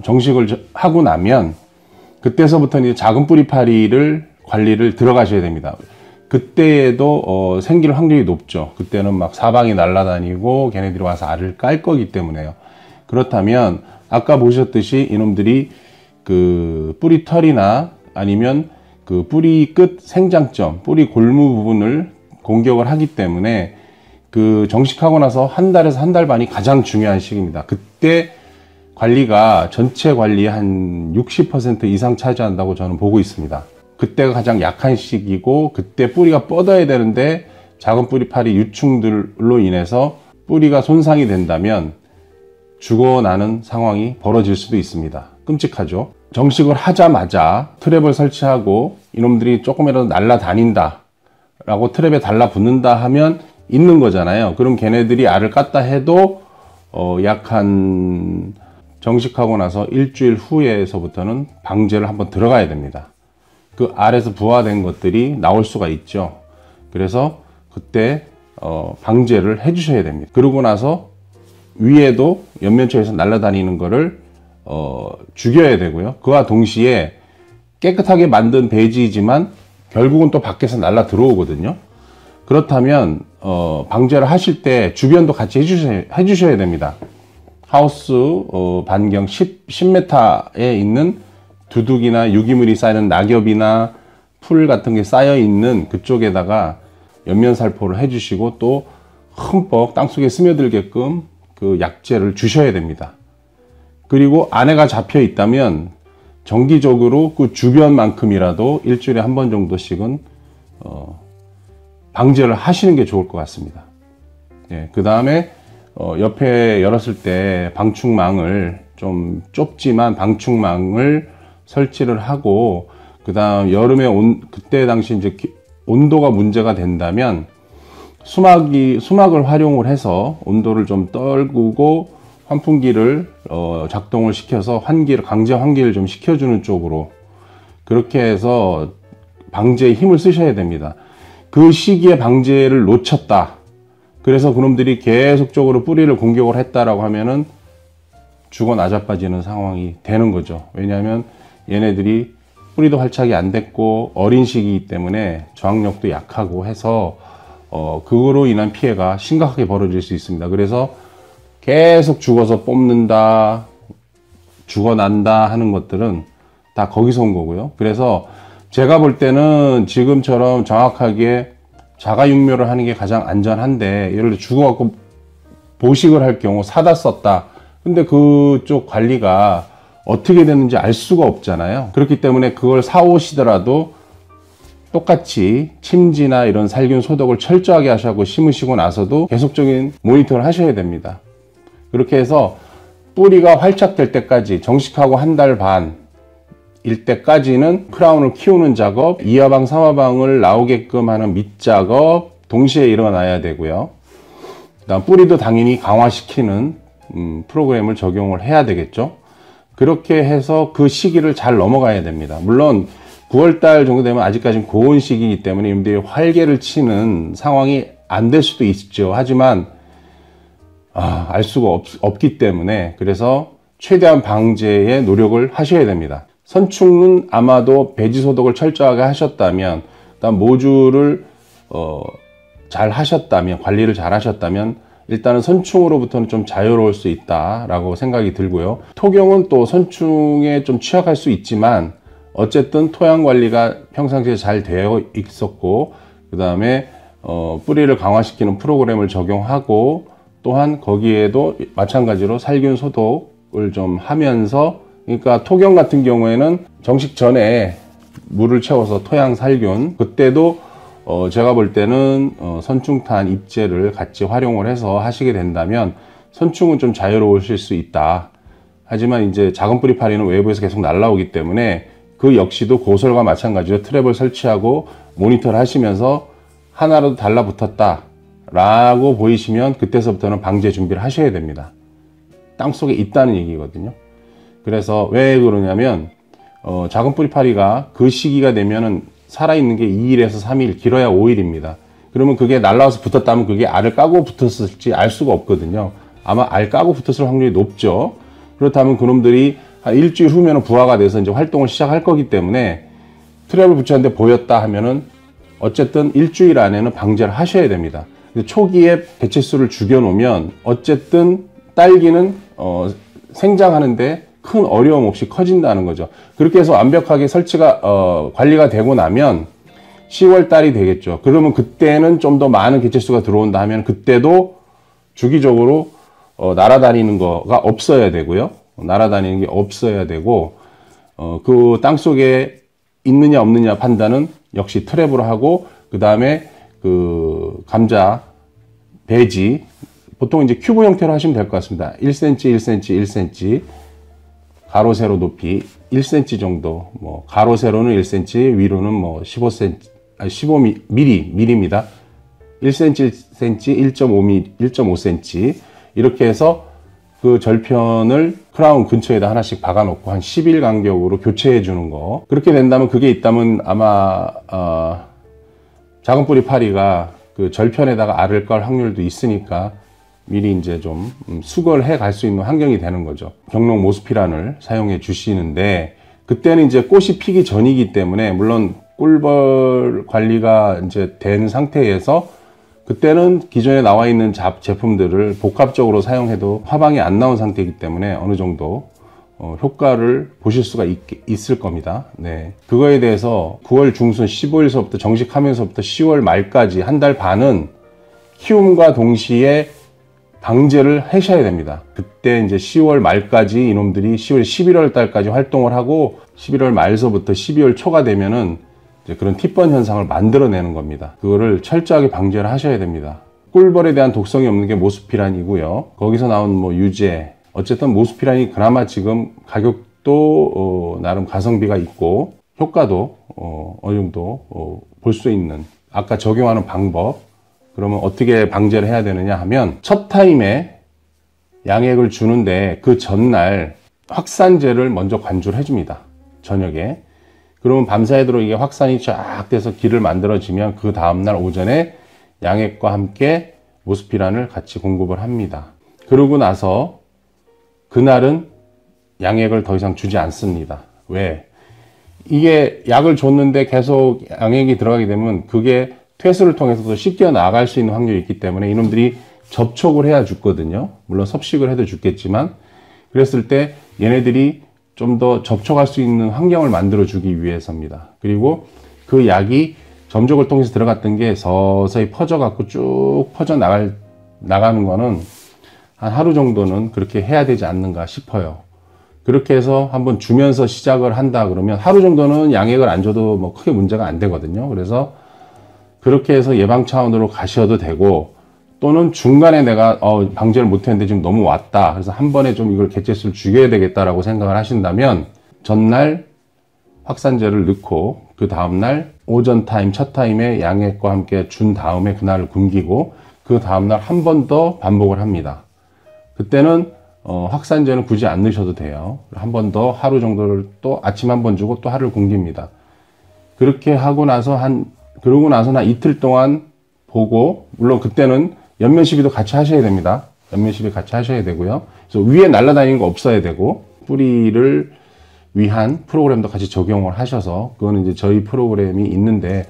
정식을 하고 나면 그때서부터는 이제 작은 뿌리파리를 관리를 들어가셔야 됩니다. 그때에도 생길 확률이 높죠. 그때는 막 사방이 날아다니고 걔네들이 와서 알을 깔 거기 때문에요. 그렇다면 아까 보셨듯이 이놈들이 그 뿌리털이나 아니면 그 뿌리 끝 생장점, 뿌리 골무 부분을 공격을 하기 때문에 그 정식하고 나서 한 달에서 한 달 반이 가장 중요한 시기입니다. 그때 관리가 전체 관리의 한 60% 이상 차지한다고 저는 보고 있습니다. 그때가 가장 약한 시기고 그때 뿌리가 뻗어야 되는데 작은 뿌리파리 유충들로 인해서 뿌리가 손상이 된다면 죽어나는 상황이 벌어질 수도 있습니다. 끔찍하죠. 정식을 하자마자 트랩을 설치하고 이놈들이 조금이라도 날아다닌다 라고 트랩에 달라붙는다 하면 있는 거잖아요. 그럼 걔네들이 알을 깠다 해도 약 한 정식하고 나서 일주일 후에서부터는 방제를 한번 들어가야 됩니다. 그 알에서 부화된 것들이 나올 수가 있죠. 그래서 그때 방제를 해 주셔야 됩니다. 그러고 나서 위에도 연면초에서 날아다니는 거를 죽여야 되고요. 그와 동시에 깨끗하게 만든 배지이지만 결국은 또 밖에서 날아 들어오거든요. 그렇다면 방제를 하실 때 주변도 같이 해주셔야 됩니다. 하우스 반경 10m에 있는 두둑이나 유기물이 쌓이는 낙엽이나 풀 같은 게 쌓여 있는 그쪽에다가 연면살포를 해주시고 또 흠뻑 땅속에 스며들게끔 그 약재를 주셔야 됩니다. 그리고 안에가 잡혀 있다면 정기적으로 그 주변만큼이라도 일주일에 한 번 정도씩은 방제를 하시는 게 좋을 것 같습니다. 예, 그 다음에 옆에 열었을 때 방충망을 좀 좁지만 방충망을 설치를 하고, 그 다음 여름에 그때 당시 이제 온도가 문제가 된다면 수막을 활용을 해서 온도를 좀 떨구고 환풍기를 작동을 시켜서 강제 환기를 좀 시켜주는 쪽으로 그렇게 해서 방제에 힘을 쓰셔야 됩니다. 그 시기에 방제를 놓쳤다. 그래서 그놈들이 계속적으로 뿌리를 공격을 했다라고 하면은 죽어 나자빠지는 상황이 되는 거죠. 왜냐하면 얘네들이 뿌리도 활착이 안 됐고 어린 시기이기 때문에 저항력도 약하고 해서 그거로 인한 피해가 심각하게 벌어질 수 있습니다. 그래서 계속 죽어서 뽑는다, 죽어난다 하는 것들은 다 거기서 온 거고요. 그래서 제가 볼 때는 지금처럼 정확하게 자가육묘를 하는 게 가장 안전한데, 예를 들어 죽어갖고 보식을 할 경우 사다 썼다. 근데 그쪽 관리가 어떻게 되는지 알 수가 없잖아요. 그렇기 때문에 그걸 사오시더라도 똑같이 침지나 이런 살균 소독을 철저하게 하시고 심으시고 나서도 계속적인 모니터를 하셔야 됩니다. 그렇게 해서 뿌리가 활착될 때까지, 정식하고 한 달 반일 때까지는 크라운을 키우는 작업, 2화방, 3화방을 나오게끔 하는 밑작업 동시에 일어나야 되고요. 그다음 뿌리도 당연히 강화시키는 프로그램을 적용을 해야 되겠죠. 그렇게 해서 그 시기를 잘 넘어가야 됩니다. 물론 9월달 정도 되면 아직까지는 고온 시기이기 때문에 여러분들이 활개를 치는 상황이 안 될 수도 있죠. 하지만 알 수가 없기 때문에, 그래서 최대한 방제에 노력을 하셔야 됩니다. 선충은 아마도 배지 소독을 철저하게 하셨다면, 그다음 모주를 잘 하셨다면, 관리를 잘 하셨다면 일단은 선충으로부터는 좀 자유로울 수 있다라고 생각이 들고요. 토경은 또 선충에 좀 취약할 수 있지만 어쨌든 토양 관리가 평상시에 잘 되어 있었고, 그 다음에 뿌리를 강화시키는 프로그램을 적용하고, 또한 거기에도 마찬가지로 살균 소독을 좀 하면서, 그러니까 토경 같은 경우에는 정식 전에 물을 채워서 토양 살균, 그때도 제가 볼 때는 선충탄 입제를 같이 활용을 해서 하시게 된다면 선충은 좀 자유로우실 수 있다. 하지만 이제 작은 뿌리 파리는 외부에서 계속 날라오기 때문에 그 역시도 고설과 마찬가지로 트랩을 설치하고 모니터를 하시면서 하나라도 달라붙었다 라고 보이시면 그때서부터는 방제 준비를 하셔야 됩니다. 땅속에 있다는 얘기거든요. 그래서 왜 그러냐면 작은 뿌리 파리가 그 시기가 되면은 살아있는 게 2일에서 3일, 길어야 5일입니다. 그러면 그게 날라와서 붙었다면 그게 알을 까고 붙었을지 알 수가 없거든요. 아마 알 까고 붙었을 확률이 높죠. 그렇다면 그놈들이 한 일주일 후면 부화가 돼서 이제 활동을 시작할 거기 때문에 트랩을 붙였는데 보였다 하면은 어쨌든 일주일 안에는 방제를 하셔야 됩니다. 초기에 개체수를 죽여놓으면 어쨌든 딸기는 생장하는데 큰 어려움 없이 커진다는 거죠. 그렇게 해서 완벽하게 설치가 관리가 되고 나면 10월 달이 되겠죠. 그러면 그때는 좀 더 많은 개체수가 들어온다 하면 그때도 주기적으로 날아다니는 거가 없어야 되고요. 날아다니는 게 없어야 되고, 그 땅속에 있느냐 없느냐 판단은 역시 트랩으로 하고, 그 다음에 그 감자 배지 보통 이제 큐브 형태로 하시면 될 것 같습니다. 1cm, 1cm, 1cm 가로 세로 높이 1cm 정도, 뭐 가로 세로는 1cm, 위로는 뭐 15cm, 15mm입니다. 1cm, 1cm, 1.5mm, 1.5cm 이렇게 해서 그 절편을 크라운 근처에다 하나씩 박아놓고 한 10일 간격으로 교체해 주는 거. 그렇게 된다면, 그게 있다면 아마 작은 뿌리 파리가 그 절편에다가 알을 깔 확률도 있으니까 미리 이제 좀 수거를 해 갈 수 있는 환경이 되는 거죠. 경록 모스피란을 사용해 주시는데, 그때는 이제 꽃이 피기 전이기 때문에 물론 꿀벌 관리가 이제 된 상태에서 그때는 기존에 나와 있는 제품들을 복합적으로 사용해도 화방이 안 나온 상태이기 때문에 어느 정도 효과를 보실 수가 있을 겁니다. 네. 그거에 대해서 9월 중순 15일서부터 정식하면서부터 10월 말까지 한 달 반은 키움과 동시에 방제를 하셔야 됩니다. 그때 이제 10월 말까지 이놈들이 10월, 11월 달까지 활동을 하고 11월 말서부터 12월 초가 되면은 이제 그런 티번 현상을 만들어내는 겁니다. 그거를 철저하게 방제를 하셔야 됩니다. 꿀벌에 대한 독성이 없는 게 모스피란이고요. 거기서 나온 뭐 유제, 어쨌든 모스피란이 그나마 지금 가격도 나름 가성비가 있고 효과도 어느 정도 볼 수 있는, 아까 적용하는 방법, 그러면 어떻게 방제를 해야 되느냐 하면, 첫 타임에 양액을 주는데 그 전날 확산제를 먼저 관주를 해줍니다. 저녁에. 그러면 밤사이도록 이게 확산이 쫙 돼서 길을 만들어지면 그 다음날 오전에 양액과 함께 모스피란을 같이 공급을 합니다. 그러고 나서 그날은 양액을 더 이상 주지 않습니다. 왜? 이게 약을 줬는데 계속 양액이 들어가게 되면 그게 퇴수를 통해서도 씻겨 나갈 수 있는 확률이 있기 때문에 이놈들이 접촉을 해야 죽거든요. 물론 섭식을 해도 죽겠지만, 그랬을 때 얘네들이 좀 더 접촉할 수 있는 환경을 만들어 주기 위해서입니다. 그리고 그 약이 점적을 통해서 들어갔던 게 서서히 퍼져갖고 쭉 나가는 거는 한 하루 정도는 그렇게 해야 되지 않는가 싶어요. 그렇게 해서 한번 주면서 시작을 한다 그러면 하루 정도는 양액을 안 줘도 뭐 크게 문제가 안 되거든요. 그래서 그렇게 해서 예방 차원으로 가셔도 되고, 또는 중간에 내가 방제를 못했는데 지금 너무 왔다, 그래서 한 번에 좀 이걸 개체수를 죽여야 되겠다라고 생각을 하신다면 전날 확산제를 넣고 그 다음날 오전 타임, 첫 타임에 양액과 함께 준 다음에 그날을 굶기고 그 다음날 한 번 더 반복을 합니다. 그때는 확산제는 굳이 안 넣으셔도 돼요. 한 번 더 하루 정도를 또 아침 한 번 주고 또 하루를 굶깁니다. 그렇게 하고 나서 그러고 나서는 이틀 동안 보고, 물론 그때는 연면 시비도 같이 하셔야 됩니다. 연면 시비 같이 하셔야 되고요. 그래서 위에 날아다니는 거 없어야 되고, 뿌리를 위한 프로그램도 같이 적용을 하셔서, 그거는 이제 저희 프로그램이 있는데,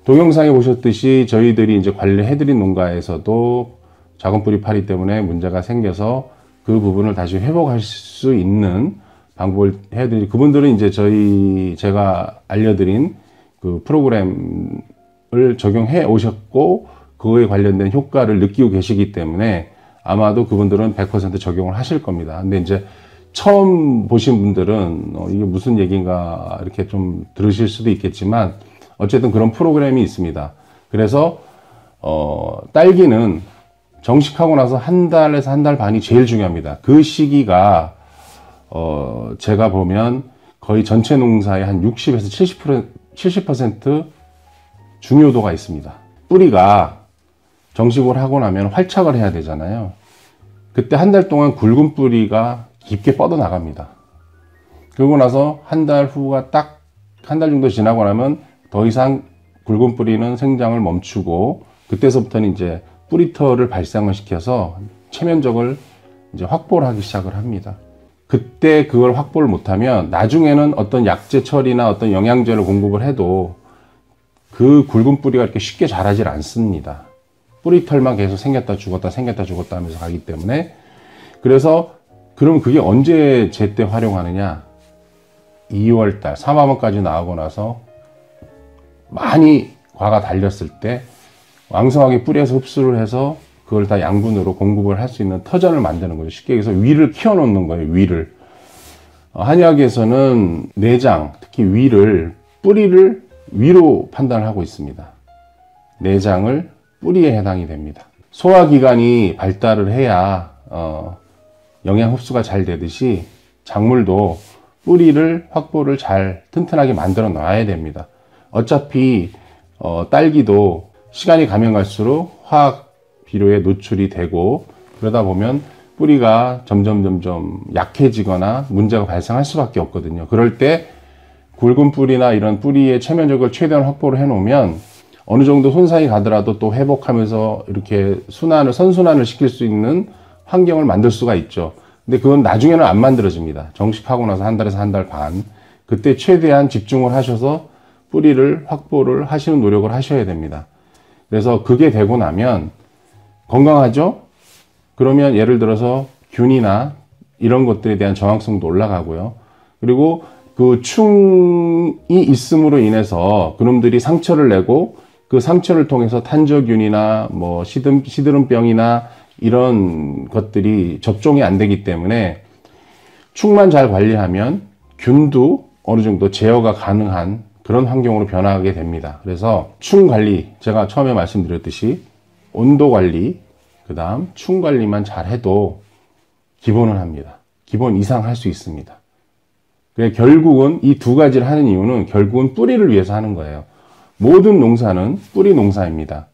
동영상에 보셨듯이 저희들이 이제 관리해드린 농가에서도 작은 뿌리 파리 때문에 문제가 생겨서 그 부분을 다시 회복할 수 있는 방법을 해드리니, 그분들은 이제 제가 알려드린 그 프로그램을 적용해 오셨고 그거에 관련된 효과를 느끼고 계시기 때문에 아마도 그분들은 100% 적용을 하실 겁니다. 근데 이제 처음 보신 분들은 이게 무슨 얘기인가 이렇게 좀 들으실 수도 있겠지만, 어쨌든 그런 프로그램이 있습니다. 그래서 딸기는 정식하고 나서 한 달에서 한 달 반이 제일 중요합니다. 그 시기가 제가 보면 거의 전체 농사의 한 60에서 70% 중요도가 있습니다. 뿌리가 정식으로 하고 나면 활착을 해야 되잖아요. 그때 한 달 동안 굵은 뿌리가 깊게 뻗어 나갑니다. 그러고 나서 한 달 후가 딱 한 달 정도 지나고 나면 더 이상 굵은 뿌리는 생장을 멈추고, 그때서부터는 이제 뿌리털을 발생을 시켜서 체면적을 이제 확보를 하기 시작을 합니다. 그때 그걸 확보를 못하면 나중에는 어떤 약제 처리나 어떤 영양제를 공급을 해도 그 굵은 뿌리가 이렇게 쉽게 자라질 않습니다. 뿌리털만 계속 생겼다 죽었다 생겼다 죽었다 하면서 가기 때문에. 그래서 그럼 그게 언제 제때 활용하느냐? 2월달 3화분까지 나오고 나서 많이 과가 달렸을 때 왕성하게 뿌리에서 흡수를 해서 그걸 다 양분으로 공급을 할 수 있는 터전을 만드는 거죠. 쉽게 얘기해서 위를 키워놓는 거예요. 위를. 한의학에서는 내장, 특히 뿌리를 위로 판단하고 있습니다. 내장을 뿌리에 해당이 됩니다. 소화기관이 발달을 해야 영양 흡수가 잘 되듯이 작물도 뿌리를 확보를 잘 튼튼하게 만들어 놔야 됩니다. 어차피 딸기도 시간이 가면 갈수록 화학 비료에 노출이 되고, 그러다 보면 뿌리가 점점 약해지거나 문제가 발생할 수밖에 없거든요. 그럴 때 굵은 뿌리나 이런 뿌리의 체면적을 최대한 확보를 해 놓으면 어느 정도 손상이 가더라도 또 회복하면서 이렇게 선순환을 시킬 수 있는 환경을 만들 수가 있죠. 근데 그건 나중에는 안 만들어집니다. 정식하고 나서 한 달에서 한 달 반, 그때 최대한 집중을 하셔서 뿌리를 확보를 하시는 노력을 하셔야 됩니다. 그래서 그게 되고 나면 건강하죠? 그러면 예를 들어서 균이나 이런 것들에 대한 저항성도 올라가고요. 그리고 그 충이 있음으로 인해서 그놈들이 상처를 내고, 그 상처를 통해서 탄저균이나 뭐 시드름병이나 이런 것들이 접종이 안 되기 때문에 충만 잘 관리하면 균도 어느 정도 제어가 가능한 그런 환경으로 변화하게 됩니다. 그래서 충 관리, 제가 처음에 말씀드렸듯이 온도 관리, 그 다음 충 관리만 잘 해도 기본은 합니다. 기본 이상 할 수 있습니다. 그래, 결국은 이 두 가지를 하는 이유는 결국은 뿌리를 위해서 하는 거예요. 모든 농사는 뿌리 농사입니다.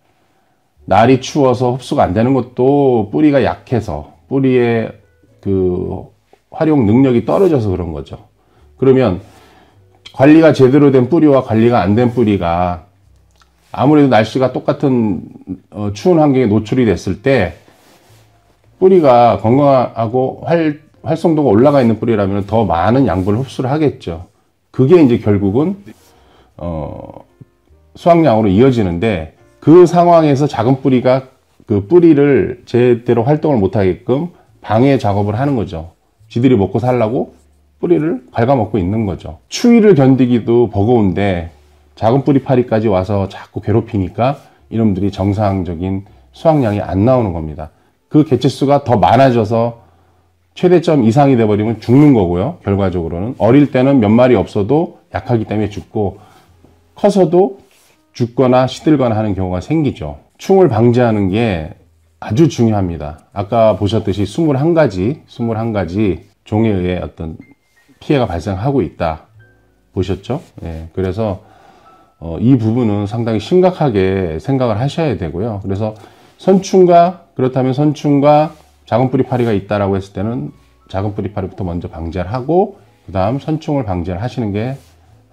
날이 추워서 흡수가 안 되는 것도 뿌리가 약해서, 뿌리의 그 활용 능력이 떨어져서 그런 거죠. 그러면 관리가 제대로 된 뿌리와 관리가 안 된 뿌리가 아무래도 날씨가 똑같은 추운 환경에 노출이 됐을 때 뿌리가 건강하고 활성도가 올라가 있는 뿌리라면 더 많은 양분을 흡수를 하겠죠. 그게 이제 결국은 수확량으로 이어지는데, 그 상황에서 작은 뿌리가 그 뿌리를 제대로 활동을 못하게끔 방해 작업을 하는 거죠. 지들이 먹고 살라고 뿌리를 갉아먹고 있는 거죠. 추위를 견디기도 버거운데 작은 뿌리 파리까지 와서 자꾸 괴롭히니까 이놈들이 정상적인 수확량이 안 나오는 겁니다. 그 개체수가 더 많아져서 최대점 이상이 돼버리면 죽는 거고요. 결과적으로는 어릴 때는 몇 마리 없어도 약하기 때문에 죽고, 커서도 죽거나 시들거나 하는 경우가 생기죠. 충을 방지하는 게 아주 중요합니다. 아까 보셨듯이 21가지 종에 의해 어떤 피해가 발생하고 있다 보셨죠? 예, 그래서 이 부분은 상당히 심각하게 생각을 하셔야 되고요. 그래서 그렇다면 선충과 작은 뿌리 파리가 있다라고 했을 때는 작은 뿌리 파리부터 먼저 방제를 하고 그 다음 선충을 방제를 하시는 게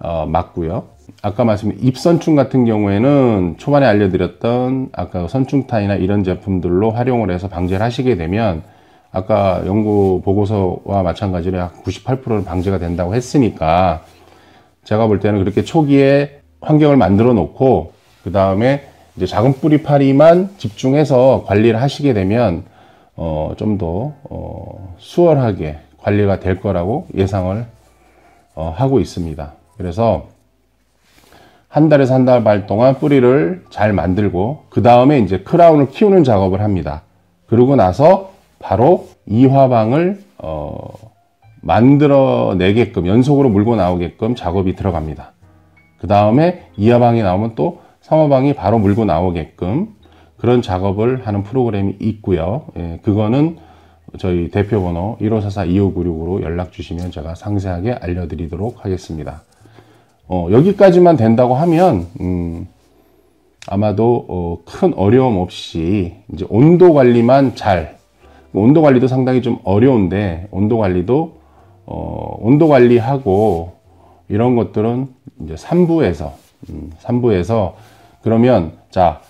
맞고요. 아까 말씀드린 잎선충 같은 경우에는 초반에 알려드렸던 아까 선충탄이나 이런 제품들로 활용을 해서 방제를 하시게 되면 아까 연구 보고서와 마찬가지로 약 98%는 방제가 된다고 했으니까 제가 볼 때는 그렇게 초기에 환경을 만들어 놓고 그 다음에 이제 작은 뿌리 파리만 집중해서 관리를 하시게 되면 좀 더 수월하게 관리가 될 거라고 예상을 하고 있습니다. 그래서 한 달에서 한 달 반 동안 뿌리를 잘 만들고 그 다음에 이제 크라운을 키우는 작업을 합니다. 그러고 나서 바로 이화방을 만들어내게끔 연속으로 물고 나오게끔 작업이 들어갑니다. 그 다음에 이화방이 나오면 또 3화방이 바로 물고 나오게끔 그런 작업을 하는 프로그램이 있고요. 예, 그거는 저희 대표번호 1544-2596으로 연락 주시면 제가 상세하게 알려드리도록 하겠습니다. 여기까지만 된다고 하면 아마도 큰 어려움 없이 이제 온도 관리만 온도 관리도 상당히 좀 어려운데 온도 관리하고 이런 것들은 이제 3부에서 그러면 자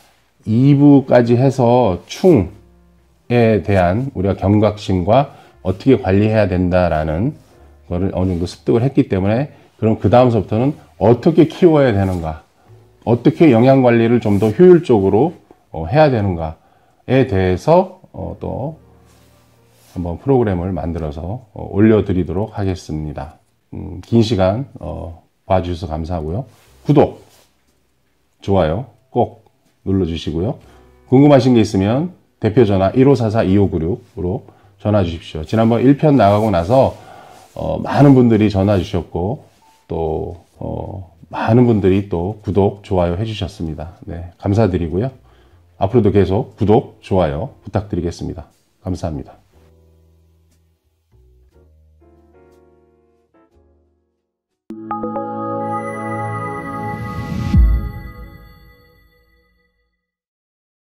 2부까지 해서 충에 대한 우리가 경각심과 어떻게 관리해야 된다라는 거를 어느 정도 습득을 했기 때문에 그럼 그 다음서부터는 어떻게 키워야 되는가, 어떻게 영양 관리를 좀 더 효율적으로 해야 되는가에 대해서 또 한번 프로그램을 만들어서 올려드리도록 하겠습니다. 긴 시간 봐주셔서 감사하고요. 구독, 좋아요 꼭 눌러주시고요. 궁금하신 게 있으면 대표 전화 1544-2596으로 전화 주십시오. 지난번 1편 나가고 나서 많은 분들이 전화 주셨고 또 많은 분들이 또 구독, 좋아요 해주셨습니다. 네, 감사드리고요. 앞으로도 계속 구독, 좋아요 부탁드리겠습니다. 감사합니다.